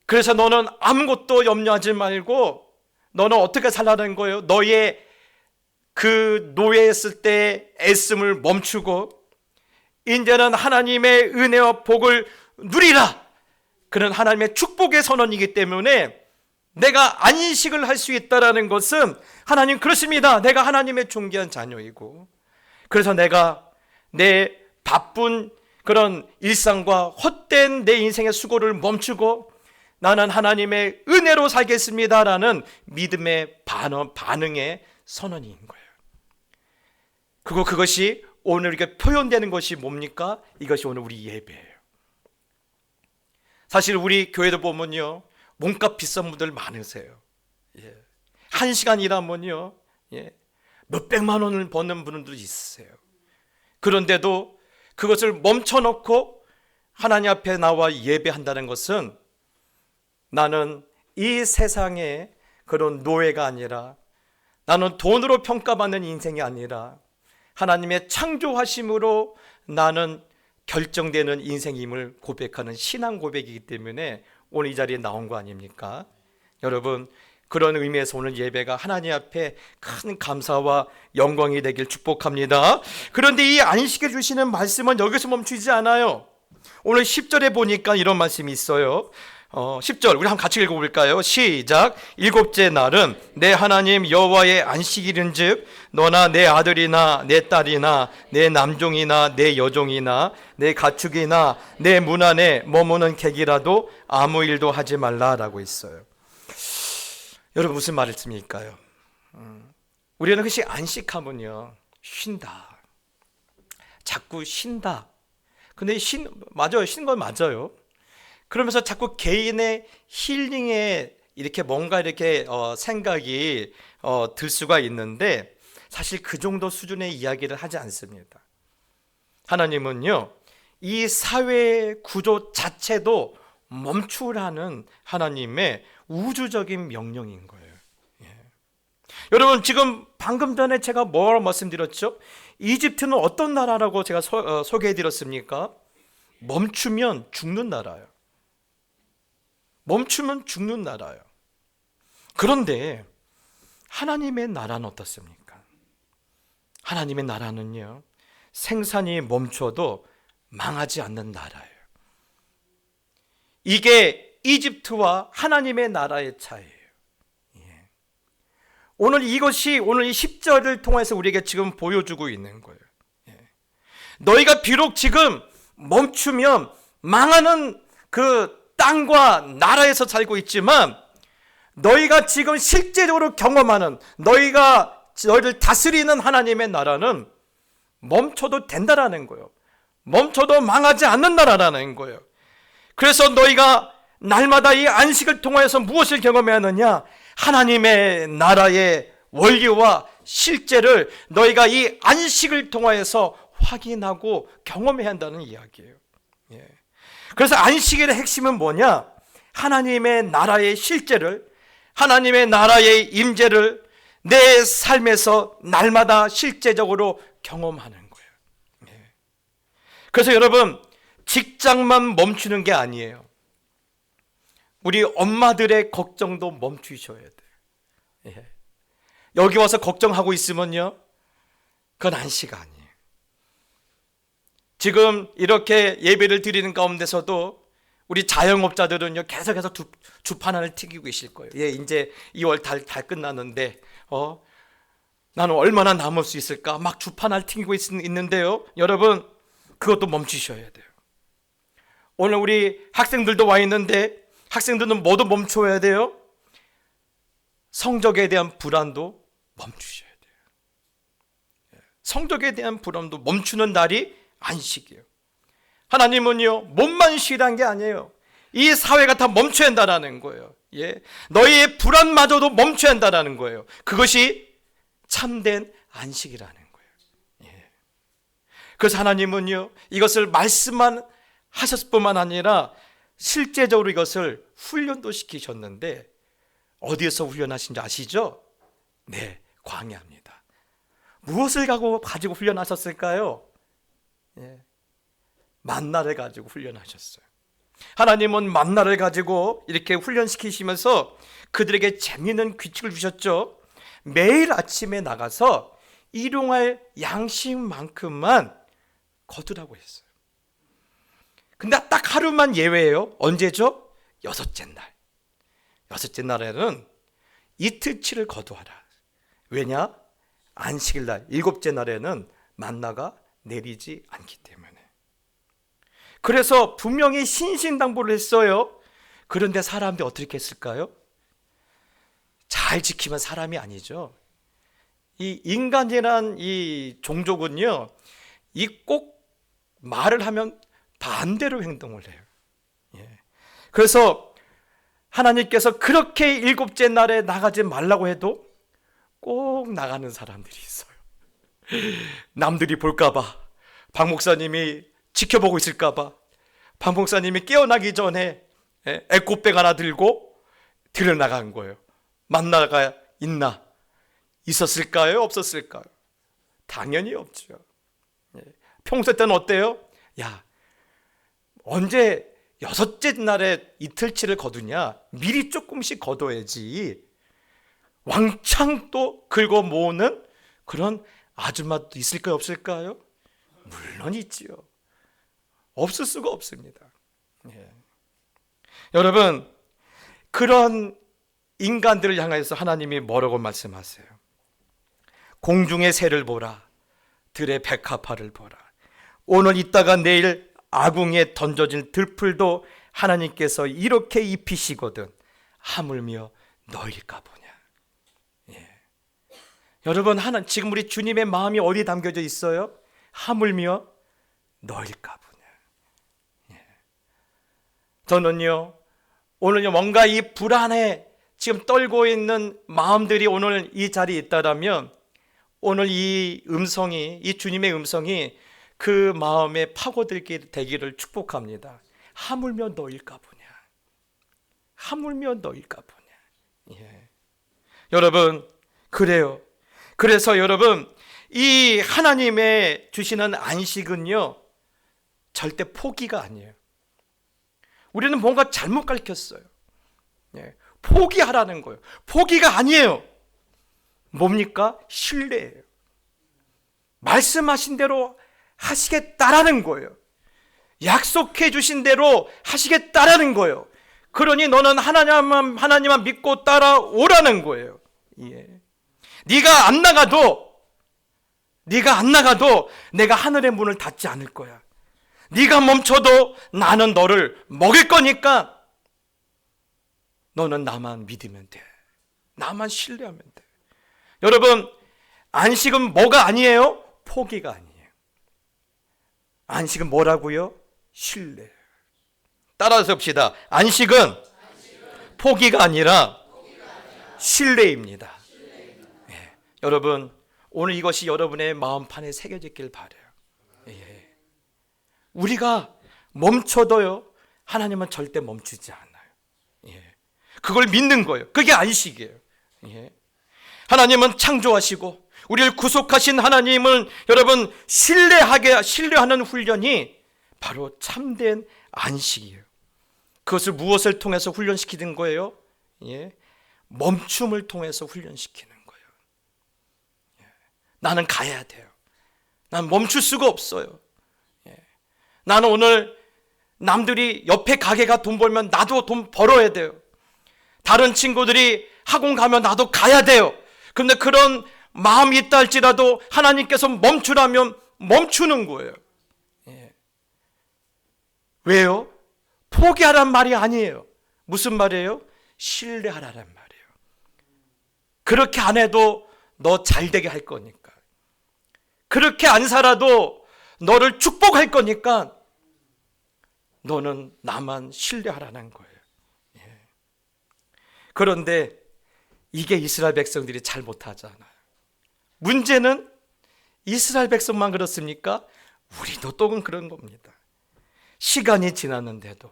그래서 너는 아무것도 염려하지 말고 너는 어떻게 살라는 거예요? 너의 그 노예했을 때 애씀을 멈추고 이제는 하나님의 은혜와 복을 누리라. 그런 하나님의 축복의 선언이기 때문에 내가 안식을 할 수 있다라는 것은, 하나님 그렇습니다. 내가 하나님의 존귀한 자녀이고, 그래서 내가 내 바쁜 그런 일상과 헛된 내 인생의 수고를 멈추고 나는 하나님의 은혜로 살겠습니다라는 믿음의 반응의 선언인 거예요. 그리고 그것이 오늘 이렇게 표현되는 것이 뭡니까? 이것이 오늘 우리 예배예요. 사실 우리 교회도 보면요, 몸값 비싼 분들 많으세요. 예. 1시간 일하면요, 예, 몇백만 원을 버는 분들도 있으세요. 그런데도 그것을 멈춰놓고 하나님 앞에 나와 예배한다는 것은 나는 이 세상에 그런 노예가 아니라, 나는 돈으로 평가받는 인생이 아니라 하나님의 창조하심으로 나는 결정되는 인생임을 고백하는 신앙 고백이기 때문에 오늘 이 자리에 나온 거 아닙니까? 여러분, 그런 의미에서 오늘 예배가 하나님 앞에 큰 감사와 영광이 되길 축복합니다. 그런데 이 안식을 주시는 말씀은 여기서 멈추지 않아요. 오늘 10절에 보니까 이런 말씀이 있어요. 10절 우리 한번 같이 읽어볼까요? 시작. 일곱째 날은 내 하나님 여호와의 안식일인즉 너나 내 아들이나 내 딸이나 내 남종이나 내 여종이나 내 가축이나 내 문 안에 머무는 객이라도 아무 일도 하지 말라라고 있어요. 여러분, 무슨 말씀일까요? 우리는 혹시 안식하면요, 쉰다, 자꾸 쉰다. 근데 맞아요, 쉬는 건 맞아요. 그러면서 자꾸 개인의 힐링에 이렇게 뭔가 이렇게 생각이 들 수가 있는데, 사실 그 정도 수준의 이야기를 하지 않습니다. 하나님은요, 이 사회 구조 자체도 멈추라는 하나님의 우주적인 명령인 거예요. 예. 여러분, 지금 방금 전에 제가 뭐라고 말씀드렸죠? 이집트는 어떤 나라라고 제가 소개해 드렸습니까? 멈추면 죽는 나라예요. 멈추면 죽는 나라예요. 그런데 하나님의 나라는 어떻습니까? 하나님의 나라는요, 생산이 멈춰도 망하지 않는 나라예요. 이게 이집트와 하나님의 나라의 차이예요. 예. 오늘 이것이 오늘 이 10절을 통해서 우리에게 지금 보여주고 있는 거예요. 예. 너희가 비록 지금 멈추면 망하는 그 땅과 나라에서 살고 있지만, 너희가 지금 실제적으로 경험하는 너희를 다스리는 하나님의 나라는 멈춰도 된다라는 거예요. 멈춰도 망하지 않는 나라라는 거예요. 그래서 너희가 날마다 이 안식을 통해서 무엇을 경험해야 하느냐? 하나님의 나라의 원리와 실제를 너희가 이 안식을 통해서 확인하고 경험해야 한다는 이야기예요. 예. 그래서 안식일의 핵심은 뭐냐? 하나님의 나라의 실제를, 하나님의 나라의 임재를 내 삶에서 날마다 실제적으로 경험하는 거예요. 예. 그래서 여러분, 직장만 멈추는 게 아니에요. 우리 엄마들의 걱정도 멈추셔야 돼요. 예. 여기 와서 걱정하고 있으면요, 그건 안식 아니에요. 지금 이렇게 예배를 드리는 가운데서도 우리 자영업자들은요, 계속해서 주판을 튀기고 계실 거예요. 예, 이제 2월 달 끝났는데 나는 얼마나 남을 수 있을까? 막 주판을 튀기고 있는데요, 여러분, 그것도 멈추셔야 돼요. 오늘 우리 학생들도 와 있는데 학생들은 뭐도 멈춰야 돼요? 성적에 대한 불안도 멈추셔야 돼요. 성적에 대한 불안도 멈추는 날이 안식이에요. 하나님은요, 몸만 쉬란 게 아니에요. 이 사회가 다 멈춰야 한다는 거예요. 예. 너희의 불안마저도 멈춰야 한다는 거예요. 그것이 참된 안식이라는 거예요. 예. 그래서 하나님은요, 이것을 말씀만 하셨을 뿐만 아니라 실제적으로 이것을 훈련도 시키셨는데, 어디에서 훈련하신지 아시죠? 네, 광야입니다. 무엇을 가지고 훈련하셨을까요? 예. 만나를 가지고 훈련하셨어요. 하나님은 만나를 가지고 이렇게 훈련시키시면서 그들에게 재미있는 규칙을 주셨죠. 매일 아침에 나가서 일용할 양식만큼만 거두라고 했어요. 근데 딱 하루만 예외예요. 언제죠? 여섯째 날. 여섯째 날에는 이틀치를 거두어라. 왜냐? 안식일 날, 일곱째 날에는 만나가 내리지 않기 때문에. 그래서 분명히 신신당부를 했어요. 그런데 사람들이 어떻게 했을까요? 잘 지키면 사람이 아니죠. 이 인간이란 이 종족은요, 이 꼭 말을 하면 반대로 행동을 해요. 예. 그래서 하나님께서 그렇게 일곱째 날에 나가지 말라고 해도 꼭 나가는 사람들이 있어요. 남들이 볼까봐, 박 목사님이 지켜보고 있을까봐, 박 목사님이 깨어나기 전에 에코백 하나 들고 들여나간 거예요. 만나가 있나? 있었을까요? 없었을까요? 당연히 없죠. 평소 때는 어때요? 야, 언제 여섯째 날에 이틀치를 거두냐? 미리 조금씩 거둬야지. 왕창 또 긁어 모으는 그런 아줌마도 있을까요? 없을까요? 물론 있지요. 없을 수가 없습니다. 여러분, 그런 인간들을 향해서 하나님이 뭐라고 말씀하세요? 공중의 새를 보라, 들의 백합화를 보라. 오늘 있다가 내일 아궁이에 던져질 들풀도 하나님께서 이렇게 입히시거든 하물며 너일까 보냐. 여러분, 지금 우리 주님의 마음이 어디 담겨져 있어요? 하물며 너일까 보냐. 저는요, 오늘 뭔가 이 불안에 지금 떨고 있는 마음들이 오늘 이 자리에 있다라면 오늘 이 음성이, 이 주님의 음성이 그 마음에 파고들게 되기를 축복합니다. 하물며 너일까 보냐. 하물며 너일까 보냐. 여러분, 그래요. 그래서 여러분, 이 하나님의 주시는 안식은요, 절대 포기가 아니에요. 우리는 뭔가 잘못 가르쳤어요. 포기하라는 거예요. 포기가 아니에요. 뭡니까? 신뢰예요. 말씀하신 대로 하시겠다라는 거예요. 약속해 주신 대로 하시겠다라는 거예요. 그러니 너는 하나님만 믿고 따라오라는 거예요. 네가 안 나가도 내가 하늘의 문을 닫지 않을 거야. 네가 멈춰도 나는 너를 먹일 거니까 너는 나만 믿으면 돼. 나만 신뢰하면 돼. 여러분, 안식은 뭐가 아니에요? 포기가 아니에요. 안식은 뭐라고요? 신뢰. 따라서 봅시다. 안식은 포기가 아니라 신뢰입니다. 여러분, 오늘 이것이 여러분의 마음판에 새겨지길 바라요. 우리가 멈춰도요, 하나님은 절대 멈추지 않아요. 그걸 믿는 거예요. 그게 안식이에요. 하나님은 창조하시고 우리를 구속하신 하나님을 여러분 신뢰하는 훈련이 바로 참된 안식이에요. 그것을 무엇을 통해서 훈련시키는 거예요? 멈춤을 통해서 훈련시키는 거예요. 나는 가야 돼요. 난 멈출 수가 없어요. 나는 오늘 남들이 옆에 가게가 돈 벌면 나도 돈 벌어야 돼요. 다른 친구들이 학원 가면 나도 가야 돼요. 근데 그런 마음이 있다 할지라도 하나님께서 멈추라면 멈추는 거예요. 왜요? 포기하란 말이 아니에요. 무슨 말이에요? 신뢰하라는 말이에요. 그렇게 안 해도 너 잘되게 할 거니까. 그렇게 안 살아도 너를 축복할 거니까 너는 나만 신뢰하라는 거예요. 그런데 이게 이스라엘 백성들이 잘 못하잖아요. 문제는 이스라엘 백성만 그렇습니까? 우리도 또 그런 겁니다. 시간이 지났는데도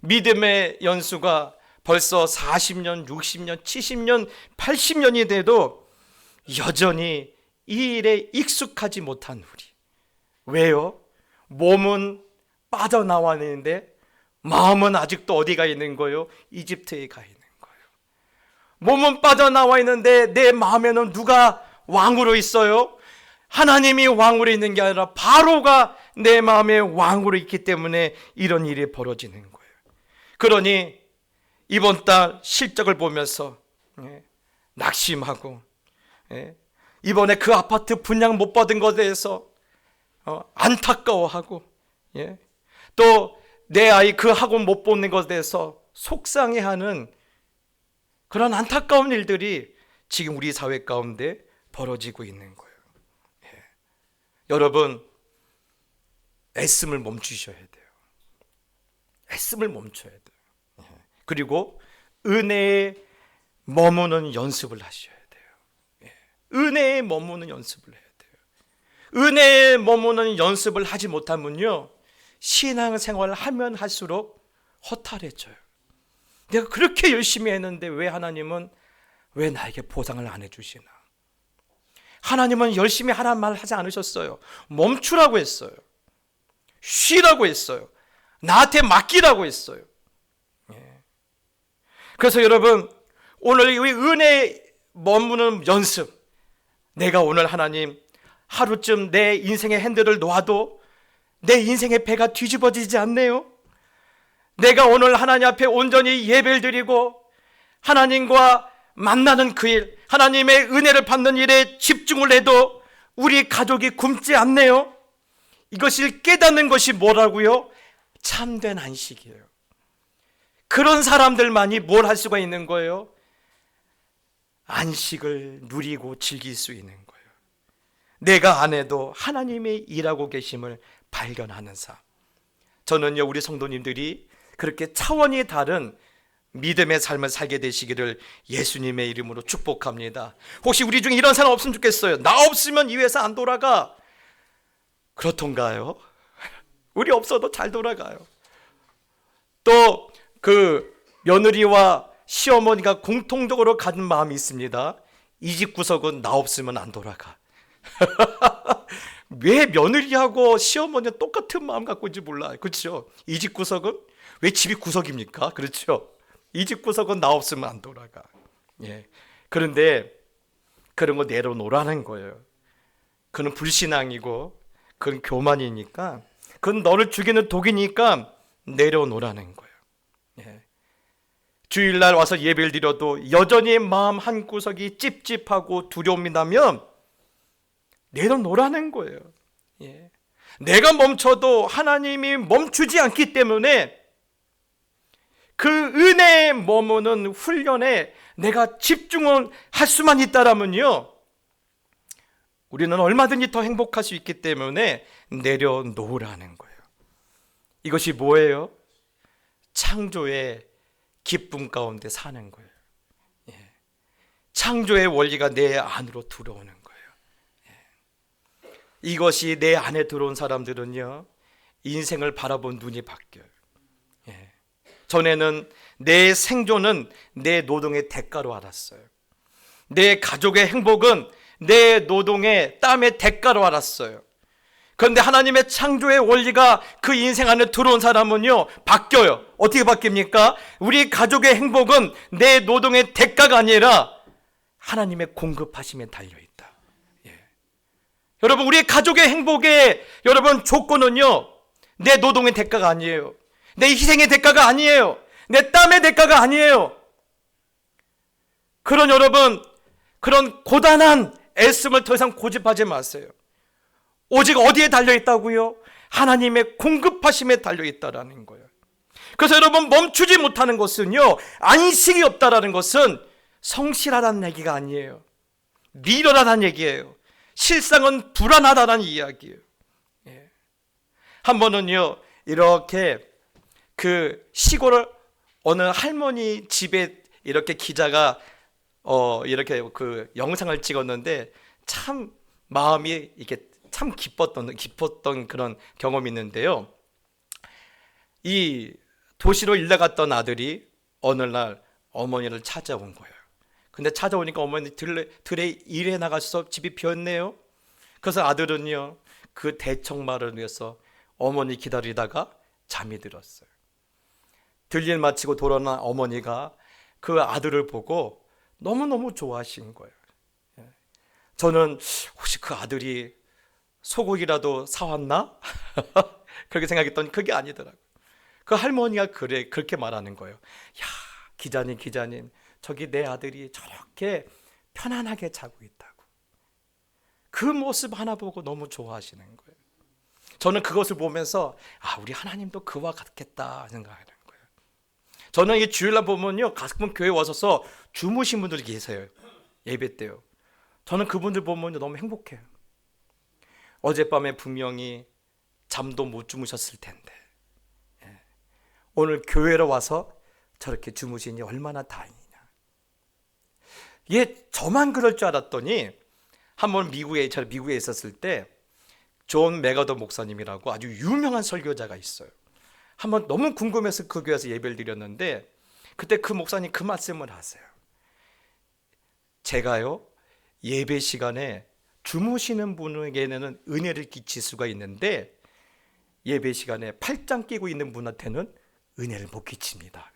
믿음의 연수가 벌써 40년, 60년, 70년, 80년이 돼도 여전히 이 일에 익숙하지 못한 우리. 왜요? 몸은 빠져나왔는데 마음은 아직도 어디가 있는 거예요? 이집트에 가 있는 거예요. 몸은 빠져나와 있는데 내 마음에는 누가 왕으로 있어요? 하나님이 왕으로 있는 게 아니라 바로가 내 마음에 왕으로 있기 때문에 이런 일이 벌어지는 거예요. 그러니 이번 달 실적을 보면서 낙심하고 이번에 그 아파트 분양 못 받은 것에 대해서 안타까워하고 또 내 아이 그 학원 못 보는 것에 대해서 속상해하는 그런 안타까운 일들이 지금 우리 사회 가운데 벌어지고 있는 거예요. 예. 여러분, 애씀을 멈추셔야 돼요. 애씀을 멈춰야 돼요. 예. 그리고 은혜에 머무는 연습을 하셔야 돼요. 예. 은혜에 머무는 연습을 해야 돼요. 은혜에 머무는 연습을 하지 못하면요, 신앙생활을 하면 할수록 허탈해져요. 내가 그렇게 열심히 했는데 왜 하나님은 왜 나에게 보상을 안 해주시나? 하나님은 열심히 하라는 말 하지 않으셨어요. 멈추라고 했어요. 쉬라고 했어요. 나한테 맡기라고 했어요. 예. 그래서 여러분, 오늘 이 은혜에 머무는 연습, 내가 오늘 하나님 하루쯤 내 인생의 핸들을 놓아도 내 인생의 배가 뒤집어지지 않네요. 내가 오늘 하나님 앞에 온전히 예배를 드리고 하나님과 만나는 그 일, 하나님의 은혜를 받는 일에 집중을 해도 우리 가족이 굶지 않네요. 이것을 깨닫는 것이 뭐라고요? 참된 안식이에요. 그런 사람들만이 뭘 할 수가 있는 거예요? 안식을 누리고 즐길 수 있는 거예요. 내가 안 해도 하나님이 일하고 계심을 발견하는 삶. 저는요, 우리 성도님들이 그렇게 차원이 다른 믿음의 삶을 살게 되시기를 예수님의 이름으로 축복합니다. 혹시 우리 중에 이런 사람 없으면 좋겠어요. 나 없으면 이 회사 안 돌아가. 그렇던가요? 우리 없어도 잘 돌아가요. 또 그 며느리와 시어머니가 공통적으로 가진 마음이 있습니다. 이 집 구석은 나 없으면 안 돌아가. 왜 며느리하고 시어머니는 똑같은 마음 갖고 있는지 몰라요. 그렇죠? 이 집 구석은 왜 집이 구석입니까? 그렇죠? 이 집 구석은 나 없으면 안 돌아가. 예. 그런데 그런 거 내려놓으라는 거예요. 그건 불신앙이고 그건 교만이니까, 그건 너를 죽이는 독이니까 내려놓으라는 거예요. 예. 주일날 와서 예배를 드려도 여전히 마음 한구석이 찝찝하고 두려움이 나면 내려놓으라는 거예요. 예. 내가 멈춰도 하나님이 멈추지 않기 때문에 그 은혜에 머무는 훈련에 내가 집중을 할 수만 있다라면요, 우리는 얼마든지 더 행복할 수 있기 때문에 내려놓으라는 거예요. 이것이 뭐예요? 창조의 기쁨 가운데 사는 거예요. 예. 창조의 원리가 내 안으로 들어오는 거예요. 예. 이것이 내 안에 들어온 사람들은요, 인생을 바라본 눈이 바뀌어요. 예. 전에는 내 생존은 내 노동의 대가로 알았어요. 내 가족의 행복은 내 노동의 땀의 대가로 알았어요. 그런데 하나님의 창조의 원리가 그 인생 안에 들어온 사람은요, 바뀌어요. 어떻게 바뀝니까? 우리 가족의 행복은 내 노동의 대가가 아니라 하나님의 공급하심에 달려있다. 예. 여러분, 우리 가족의 행복의 여러분 조건은요, 내 노동의 대가가 아니에요. 내 희생의 대가가 아니에요. 내 땀의 대가가 아니에요. 그런 여러분, 그런 고단한 애씀을 더 이상 고집하지 마세요. 오직 어디에 달려있다고요? 하나님의 공급하심에 달려있다라는 거예요. 그래서 여러분, 멈추지 못하는 것은요, 안식이 없다라는 것은 성실하다는 얘기가 아니에요. 미련하다는 얘기예요. 실상은 불안하다는 이야기예요. 예. 한 번은요, 이렇게 그 시골 어느 할머니 집에 이렇게 기자가 이렇게 그 영상을 찍었는데 참 마음이 이렇게 참 기뻤던 그런 경험이 있는데요. 이 도시로 일 나갔던 아들이 어느 날 어머니를 찾아온 거예요. 근데 찾아오니까 어머니 들에 일해 나가셔서 집이 비었네요. 그래서 아들은요, 그 대청마를 위해서 어머니 기다리다가 잠이 들었어요. 들일 마치고 돌아온 어머니가 그 아들을 보고 너무너무 좋아하신 거예요. 저는 혹시 그 아들이 소고기라도 사왔나? 그렇게 생각했더니 그게 아니더라고요. 그 할머니가 그렇게 말하는 거예요. 야, 기자님, 저기 내 아들이 저렇게 편안하게 자고 있다고. 그 모습 하나 보고 너무 좋아하시는 거예요. 저는 그것을 보면서 우리 하나님도 그와 같겠다 생각하는 거예요. 저는 이 주일날 보면요, 가끔 교회 와서 주무신 분들이 계세요. 예배 때요. 저는 그분들 보면 너무 행복해요. 어젯밤에 분명히 잠도 못 주무셨을 텐데 오늘 교회로 와서 저렇게 주무시니 얼마나 다행이냐. 저만 그럴 줄 알았더니 한번 미국에 있었을 때 존 메가더 목사님이라고 아주 유명한 설교자가 있어요. 한번 너무 궁금해서 그 교회에서 예배를 드렸는데 그때 그 목사님 그 말씀을 하세요. 제가요, 예배 시간에 주무시는 분에게는 은혜를 끼칠 수가 있는데 예배 시간에 팔짱 끼고 있는 분한테는 은혜를 못 끼칩니다.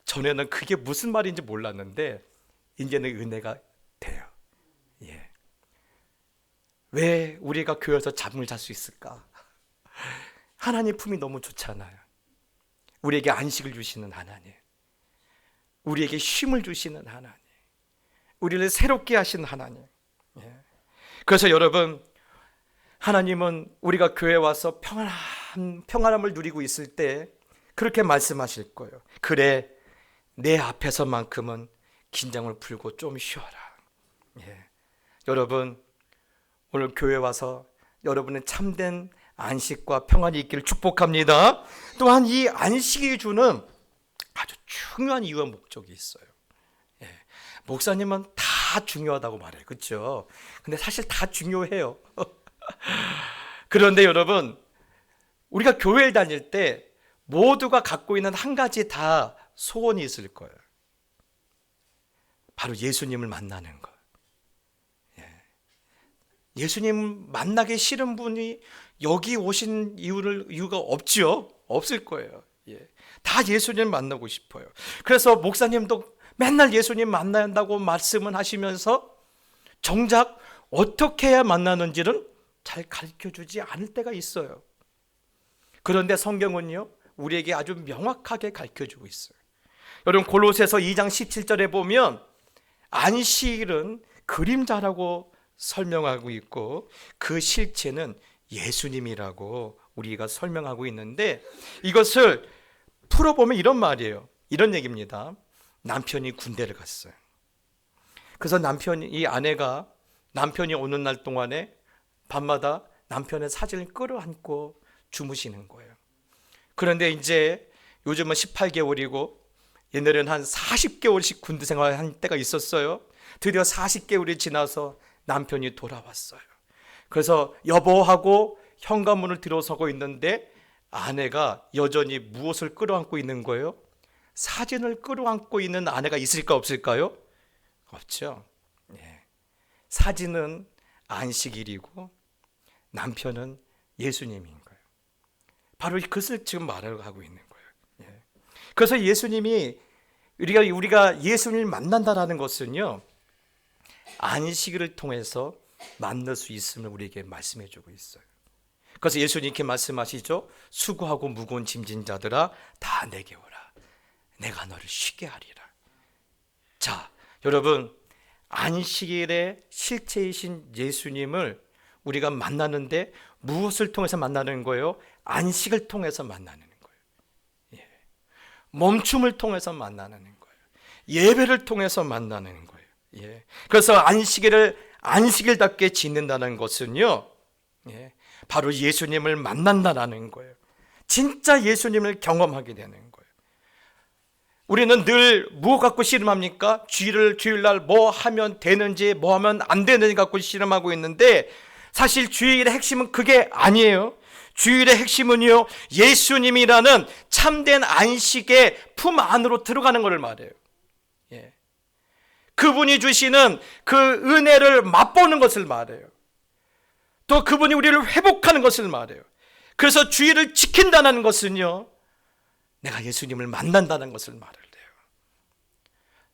전에는 그게 무슨 말인지 몰랐는데 이제는 은혜가 돼요. 예. 왜 우리가 교회에서 잠을 잘 수 있을까? 하나님 품이 너무 좋잖아요. 우리에게 안식을 주시는 하나님, 우리에게 쉼을 주시는 하나님, 우리를 새롭게 하신 하나님. 예. 그래서 여러분, 하나님은 우리가 교회에 와서 평안함을 누리고 있을 때 그렇게 말씀하실 거예요. 그래, 내 앞에서만큼은 긴장을 풀고 좀 쉬어라. 예. 여러분, 오늘 교회 와서 여러분의 참된 안식과 평안이 있기를 축복합니다. 또한 이 안식이 주는 아주 중요한 이유와 목적이 있어요. 예. 목사님은 다 중요하다고 말해요. 그렇죠? 근데 사실 다 중요해요. 그런데 여러분, 우리가 교회를 다닐 때 모두가 갖고 있는 한 가지 다 소원이 있을 거예요. 바로 예수님을 만나는 것. 예수님 만나기 싫은 분이 여기 오신 이유가 없죠. 없을 거예요. 예. 다 예수님 만나고 싶어요. 그래서 목사님도 맨날 예수님 만나야 한다고 말씀을 하시면서 정작 어떻게 해야 만나는지는 잘 가르쳐주지 않을 때가 있어요. 그런데 성경은요, 우리에게 아주 명확하게 가르쳐주고 있어요. 여러분, 골로새서 2장 17절에 보면 안식일은 그림자라고 설명하고 있고 그 실체는 예수님이라고 우리가 설명하고 있는데, 이것을 풀어보면 이런 말이에요. 이런 얘기입니다. 남편이 군대를 갔어요. 그래서 이 아내가 남편이 오는 날 동안에 밤마다 남편의 사진을 끌어안고 주무시는 거예요. 그런데 이제 요즘은 18개월이고 옛날에는 한 40개월씩 군대 생활한 때가 있었어요. 드디어 40개월이 지나서 남편이 돌아왔어요. 그래서 여보하고 현관문을 들어서고 있는데 아내가 여전히 무엇을 끌어안고 있는 거예요? 사진을 끌어안고 있는 아내가 있을까 없을까요? 없죠. 예. 사진은 안식일이고 남편은 예수님인 거예요. 바로 그것을 지금 말하려고 하고 있는 거예요. 예. 그래서 예수님이 우리가 예수님을 만난다라는 것은요, 안식일을 통해서 만날 수 있음을 우리에게 말씀해 주고 있어요. 그래서 예수님께 말씀하시죠. 수고하고 무거운 짐진 자들아 다 내게 오라. 내가 너를 쉬게 하리라. 자, 여러분, 안식일의 실체이신 예수님을 우리가 만나는데 무엇을 통해서 만나는 거예요? 안식을 통해서 만나는 거예요. 예. 멈춤을 통해서 만나는 거예요. 예배를 통해서 만나는 거예요. 예. 그래서 안식일답게 짓는다는 것은요, 예, 바로 예수님을 만난다라는 거예요. 진짜 예수님을 경험하게 되는 거예요. 우리는 늘 무엇 갖고 씨름합니까? 주일날 뭐 하면 되는지 뭐 하면 안 되는지 갖고 씨름하고 있는데 사실 주일의 핵심은 그게 아니에요. 주일의 핵심은요, 예수님이라는 참된 안식의 품 안으로 들어가는 것을 말해요. 예. 그분이 주시는 그 은혜를 맛보는 것을 말해요. 또 그분이 우리를 회복하는 것을 말해요. 그래서 주일을 지킨다는 것은요, 내가 예수님을 만난다는 것을 말을 해요.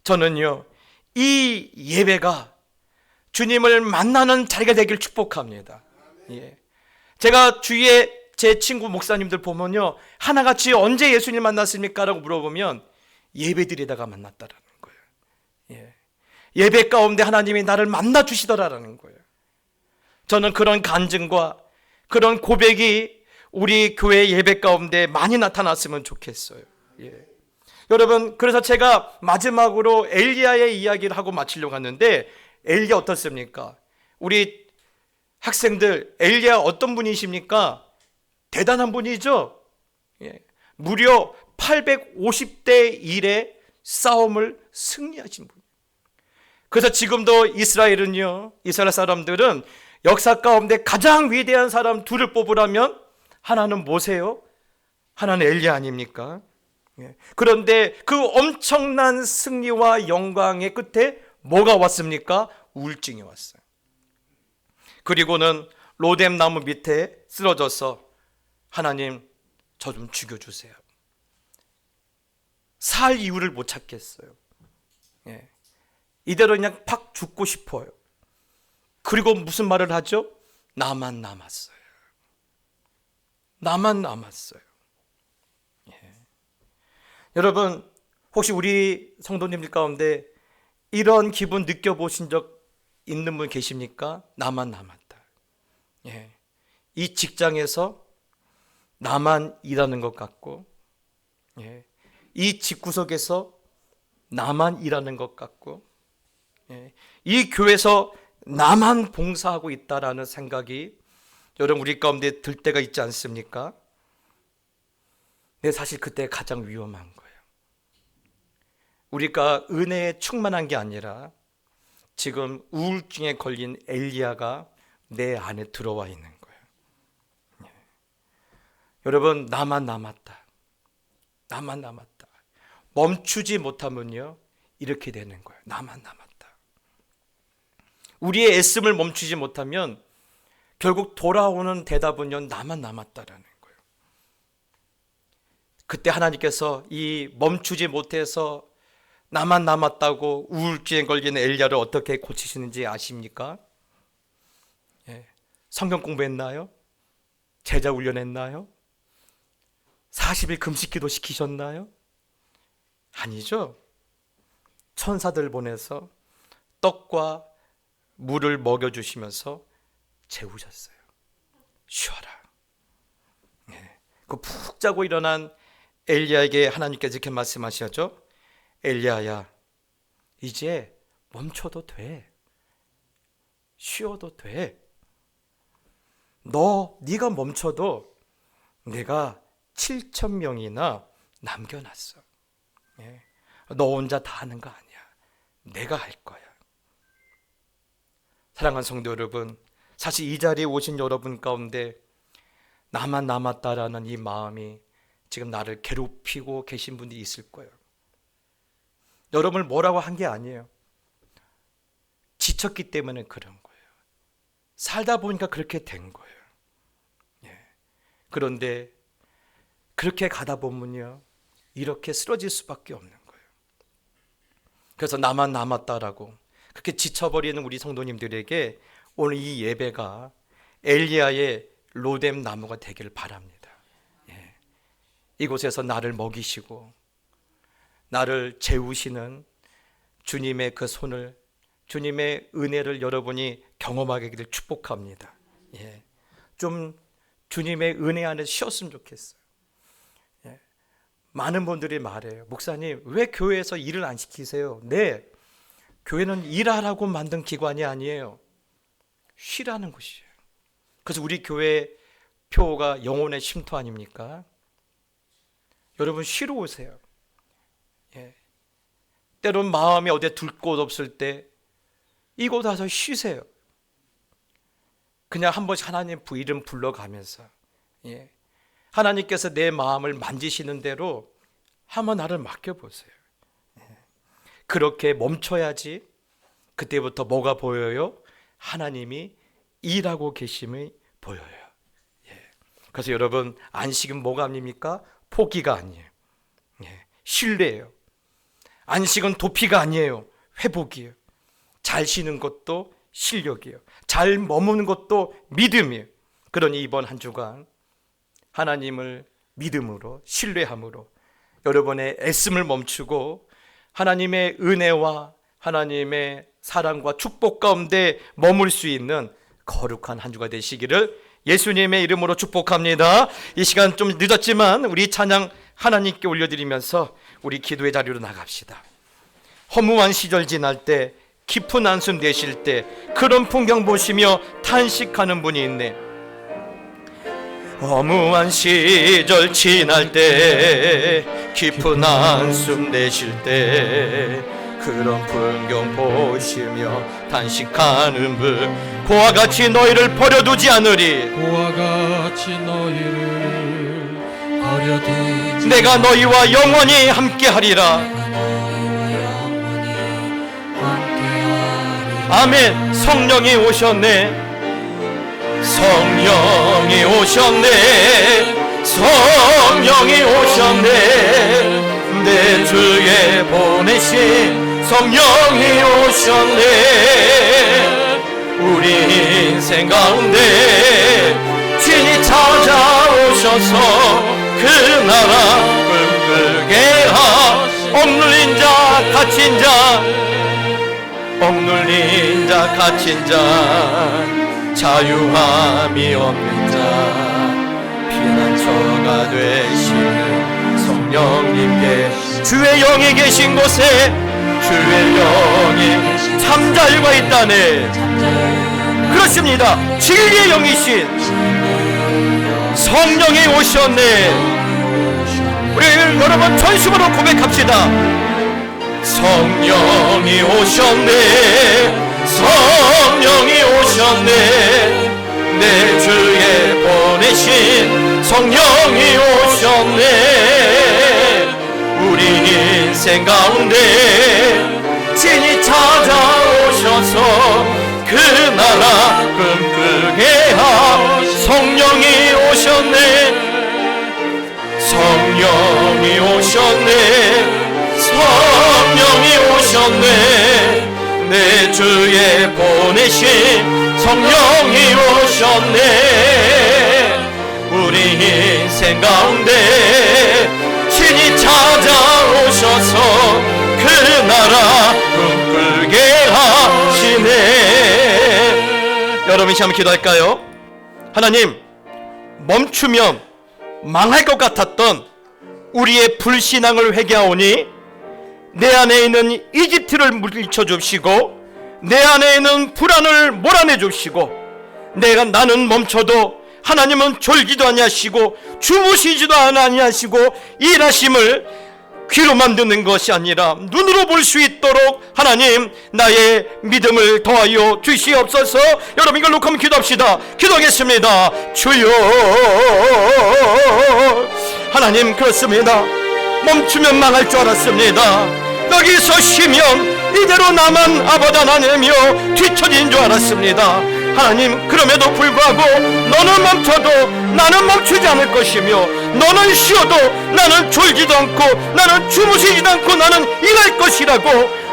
저는요, 이 예배가 주님을 만나는 자리가 되길 축복합니다. 예. 제가 주위에 제 친구 목사님들 보면요, 하나같이 언제 예수님 만났습니까? 라고 물어보면 예배드리다가 만났다라는 거예요. 예. 예배 가운데 하나님이 나를 만나 주시더라라는 거예요. 저는 그런 간증과 그런 고백이 우리 교회 예배 가운데 많이 나타났으면 좋겠어요. 예. 여러분, 그래서 제가 마지막으로 엘리야의 이야기를 하고 마치려고 하는데, 엘리야 어떻습니까? 우리 학생들, 엘리야 어떤 분이십니까? 대단한 분이죠. 예. 무려 850대 1의 싸움을 승리하신 분. 그래서 지금도 이스라엘은요, 이스라엘 사람들은 역사 가운데 가장 위대한 사람 둘을 뽑으라면 하나는 뭐세요? 하나는 엘리야 아닙니까? 예. 그런데 그 엄청난 승리와 영광의 끝에 뭐가 왔습니까? 우울증이 왔어요. 그리고는 로뎀 나무 밑에 쓰러져서 하나님, 저 좀 죽여주세요. 살 이유를 못 찾겠어요. 예. 이대로 그냥 팍 죽고 싶어요. 그리고 무슨 말을 하죠? 나만 남았어요. 나만 남았어요. 예. 여러분, 혹시 우리 성도님들 가운데 이런 기분 느껴보신 적 있는 분 계십니까? 나만 남았다. 예. 이 직장에서 나만 일하는 것 같고, 예. 이 집구석에서 나만 일하는 것 같고, 예. 이 교회에서 나만 봉사하고 있다라는 생각이 여러분 우리 가운데 들 때가 있지 않습니까? 네, 사실 그때 가장 위험한 거예요. 우리가 은혜에 충만한 게 아니라 지금 우울증에 걸린 엘리야가 내 안에 들어와 있는 거예요. 예. 여러분, 나만 남았다. 나만 남았다. 멈추지 못하면요, 이렇게 되는 거예요. 나만 남았다. 우리의 애씀을 멈추지 못하면 결국 돌아오는 대답은요, 나만 남았다라는 거예요. 그때 하나님께서 이 멈추지 못해서 나만 남았다고 우울증에 걸린 엘리야를 어떻게 고치시는지 아십니까? 예. 성경 공부했나요? 제자 훈련했나요? 40일 금식기도 시키셨나요? 아니죠. 천사들 보내서 떡과 물을 먹여주시면서 재우셨어요. 쉬어라. 예. 그 푹 자고 일어난 엘리야에게 하나님께서 이렇게 말씀하시죠. 엘리야야, 이제 멈춰도 돼. 쉬어도 돼. 네가 멈춰도 내가 7,000명이나 남겨놨어. 예. 너 혼자 다 하는 거 아니야. 내가 할 거야. 사랑하는 성도 여러분, 사실 이 자리에 오신 여러분 가운데 나만 남았다라는 이 마음이 지금 나를 괴롭히고 계신 분들이 있을 거예요. 여러분을 뭐라고 한 게 아니에요. 지쳤기 때문에 그런 거예요. 살다 보니까 그렇게 된 거예요. 예. 그런데 그렇게 가다 보면요, 이렇게 쓰러질 수밖에 없는 거예요. 그래서 나만 남았다라고 그렇게 지쳐버리는 우리 성도님들에게 오늘 이 예배가 엘리야의 로뎀 나무가 되기를 바랍니다. 예. 이곳에서 나를 먹이시고 나를 재우시는 주님의 그 손을, 주님의 은혜를 여러분이 경험하게 되기를 축복합니다. 예. 좀 주님의 은혜 안에 쉬었으면 좋겠어요. 예. 많은 분들이 말해요. 목사님, 왜 교회에서 일을 안 시키세요? 네, 교회는 일하라고 만든 기관이 아니에요. 쉬라는 곳이에요. 그래서 우리 교회 표가 영혼의 쉼터 아닙니까? 여러분, 쉬러 오세요. 예. 때론 마음이 어디에 둘 곳 없을 때 이곳 와서 쉬세요. 그냥 한 번씩 하나님 이름 불러가면서, 예. 하나님께서 내 마음을 만지시는 대로 한번 나를 맡겨보세요. 예. 그렇게 멈춰야지 그때부터 뭐가 보여요? 하나님이 일하고 계심이 보여요. 예. 그래서 여러분, 안식은 뭐가 아닙니까? 포기가 아니에요. 예. 신뢰예요. 안식은 도피가 아니에요. 회복이에요. 잘 쉬는 것도 실력이에요. 잘 머무는 것도 믿음이에요. 그러니 이번 한 주간 하나님을 믿음으로, 신뢰함으로 여러분의 애씀을 멈추고 하나님의 은혜와 하나님의 사랑과 축복 가운데 머물 수 있는 거룩한 한 주가 되시기를 예수님의 이름으로 축복합니다. 이 시간 좀 늦었지만 우리 찬양 하나님께 올려드리면서 우리 기도의 자리로 나갑시다. 허무한 시절 지날 때, 깊은 한숨 내쉴 때 그런 풍경 보시며 탄식하는 분이 있네. 허무한 시절 지날 때, 깊은 한숨 내쉴 때 그런 풍경 보시며 탄식하는 분, 고와 같이 너희를 버려두지 않으리. 고와 같이 너희를 버려두지 내가 너희와 영원히 함께하리라. 아멘. 성령이 오셨네. 성령이 오셨네. 성령이 오셨네. 내 주에 보내신 성령이 오셨네. 우리 인생 가운데 주님 찾아오셔서 그 나라 꿈꾸게 억눌린 자 갇힌 자, 억눌린 자 갇힌 자, 자유함이 없는 자, 피난처가 되시는 성령님께, 주의 영이 계신 곳에 주의 영이 참자유가 있다네. 그렇습니다. 진리의 영이신 성령이 오셨네. 우리 여러분 전심으로 고백합시다. 성령이 오셨네. 성령이 오셨네. 내 주에 보내신 성령이 오셨네. 우리 인생 가운데 진이 찾아오셔서 그 나라 꿈꾸게 하 성령이 오셨네. 성령이 오셨네. 성령이 오셨네. 내 주에 보내신 성령이 오셨네. 우리 인생 가운데 신이 찾아오셔서 그 나라 꿈꾸게 하시네. 여러분 한번 기도할까요? 하나님, 멈추면 망할 것 같았던 우리의 불신앙을 회개하오니 내 안에 있는 이집트를 물리쳐 줍시고 내 안에 있는 불안을 몰아내 줍시고 나는 멈춰도 하나님은 졸지도 아니하시고 주무시지도 아니하시고 일하심을 귀로만 듣는 것이 아니라 눈으로 볼 수 있도록 하나님 나의 믿음을 더하여 주시옵소서. 여러분 이걸 놓고 한번 기도합시다. 기도하겠습니다. 주여 하나님, 그렇습니다. 멈추면 망할 줄 알았습니다. 여기서 쉬면 이대로 나만 아버지 하나님이여 뒤처진 줄 알았습니다. 하나님, 그럼에도 불구하고 너는 멈춰도 나는 멈추지 않을 것이며 너는 쉬어도 나는 졸지도 않고 나는 주무시지도 않고 나는 일할 것이라고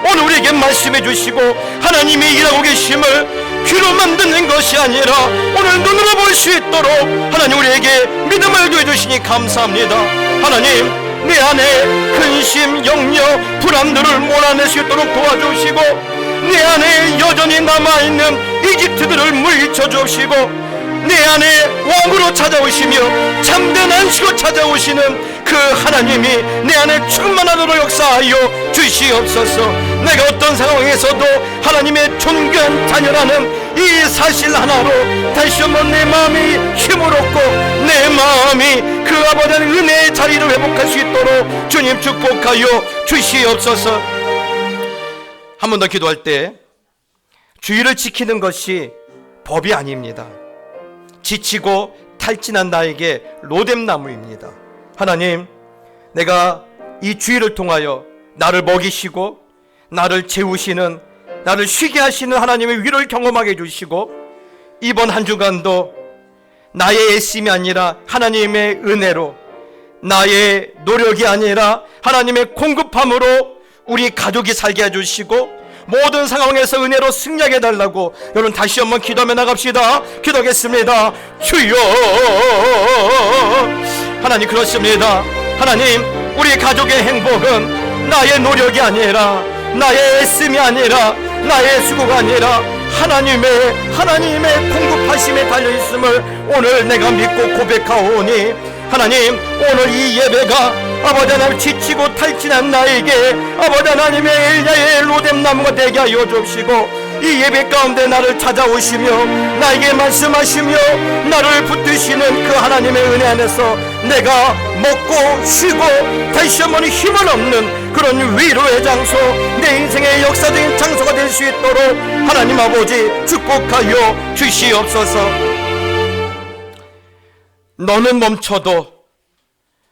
오늘 우리에게 말씀해 주시고 하나님이 일하고 계심을 귀로만 듣는 것이 아니라 오늘 눈으로 볼 수 있도록 하나님 우리에게 믿음을 주어 주시니 감사합니다. 하나님, 내 안에 근심, 염려, 불안들을 몰아낼 수 있도록 도와주시고 내 안에 여전히 남아있는 이집트들을 물리쳐 주시고 내 안에 왕으로 찾아오시며 참된 안식으로 찾아오시는 그 하나님이 내 안에 충만하도록 역사하여 주시옵소서. 내가 어떤 상황에서도 하나님의 존귀한 자녀라는 이 사실 하나로 다시 한번 내 마음이 힘을 얻고 내 마음이 그 아버지의 은혜의 자리를 회복할 수 있도록 주님 축복하여 주시옵소서. 한 번 더 기도할 때 주의를 지키는 것이 법이 아닙니다. 지치고 탈진한 나에게 로뎀나무입니다. 하나님, 내가 이 주의를 통하여 나를 먹이시고 나를 재우시는, 나를 쉬게 하시는 하나님의 위로를 경험하게 해주시고 이번 한 주간도 나의 애씀이 아니라 하나님의 은혜로, 나의 노력이 아니라 하나님의 공급함으로 우리 가족이 살게 해주시고 모든 상황에서 은혜로 승리하게 해달라고 여러분 다시 한번 기도하며 나갑시다. 기도하겠습니다. 주여 하나님, 그렇습니다. 하나님, 우리 가족의 행복은 나의 노력이 아니라 나의 애씀이 아니라 나의 수고가 아니라 하나님의 공급하심에 달려있음을 오늘 내가 믿고 고백하오니 하나님, 오늘 이 예배가 아버지 하나님, 지치고 탈진한 나에게 아버지 하나님의 엘야의 로뎀나무가 되게 하여 주옵시고, 이 예배 가운데 나를 찾아오시며 나에게 말씀하시며 나를 붙드시는 그 하나님의 은혜 안에서 내가 먹고 쉬고 다시 한번 힘을 얻는 그런 위로의 장소, 내 인생의 역사적인 장소가 될 수 있도록 하나님 아버지 축복하여 주시옵소서. 너는 멈춰도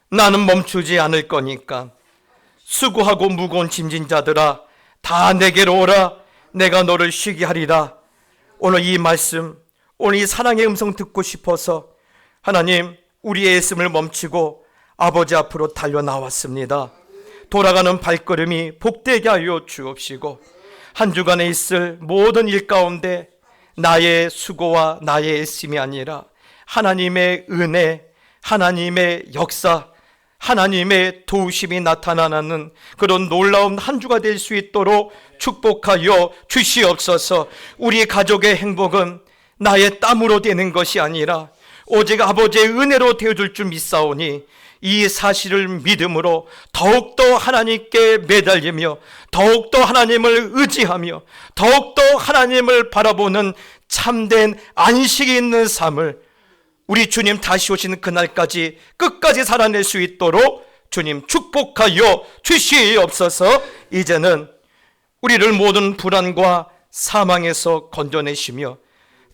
나는 멈추지 않을 거니까 수고하고 무거운 짐진 자들아 다 내게로 오라, 내가 너를 쉬게 하리라. 오늘 이 말씀, 오늘 이 사랑의 음성 듣고 싶어서 하나님 우리의 애씀을 멈추고 아버지 앞으로 달려나왔습니다. 돌아가는 발걸음이 복되게 하여 주옵시고, 한 주간에 있을 모든 일 가운데 나의 수고와 나의 애씀이 아니라 하나님의 은혜, 하나님의 역사, 하나님의 도우심이 나타나는 그런 놀라운 한 주가 될 수 있도록 축복하여 주시옵소서. 우리 가족의 행복은 나의 땀으로 되는 것이 아니라 오직 아버지의 은혜로 되어줄 줄 믿사오니, 이 사실을 믿음으로 더욱더 하나님께 매달리며 더욱더 하나님을 의지하며 더욱더 하나님을 바라보는 참된 안식이 있는 삶을 우리 주님 다시 오시는 그날까지 끝까지 살아낼 수 있도록 주님 축복하여 주시옵소서. 이제는 우리를 모든 불안과 사망에서 건져내시며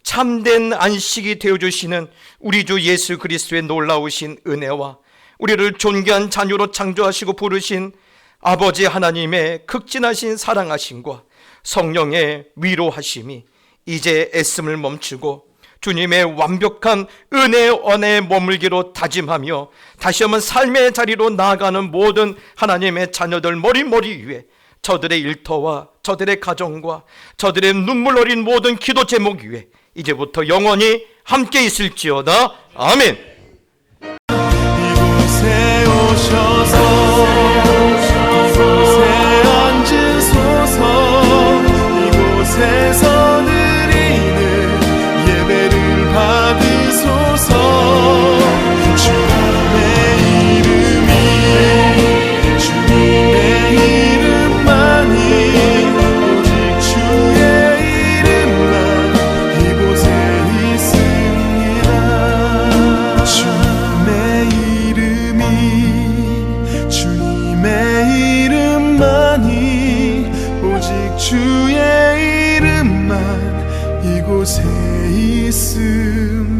참된 안식이 되어주시는 우리 주 예수 그리스도의 놀라우신 은혜와 우리를 존귀한 자녀로 창조하시고 부르신 아버지 하나님의 극진하신 사랑하심과 성령의 위로하심이 이제 애씀을 멈추고 주님의 완벽한 은혜 안에 머물기로 다짐하며 다시 한번 삶의 자리로 나아가는 모든 하나님의 자녀들 머리 위에 저들의 일터와 저들의 가정과 저들의 눈물 어린 모든 기도 제목 위에 이제부터 영원히 함께 있을지어다. 아멘. 이곳에 오셔서 이곳에 앉으소서. 이곳에서 드리는 예배를 받으소서. 주님의 이름이 주님의 이름만이 오직 주의 이름만 이곳에 있습니다. 주님의 이름이 주님의 이름만이 오직 주의 이름만 이곳에 있습니다.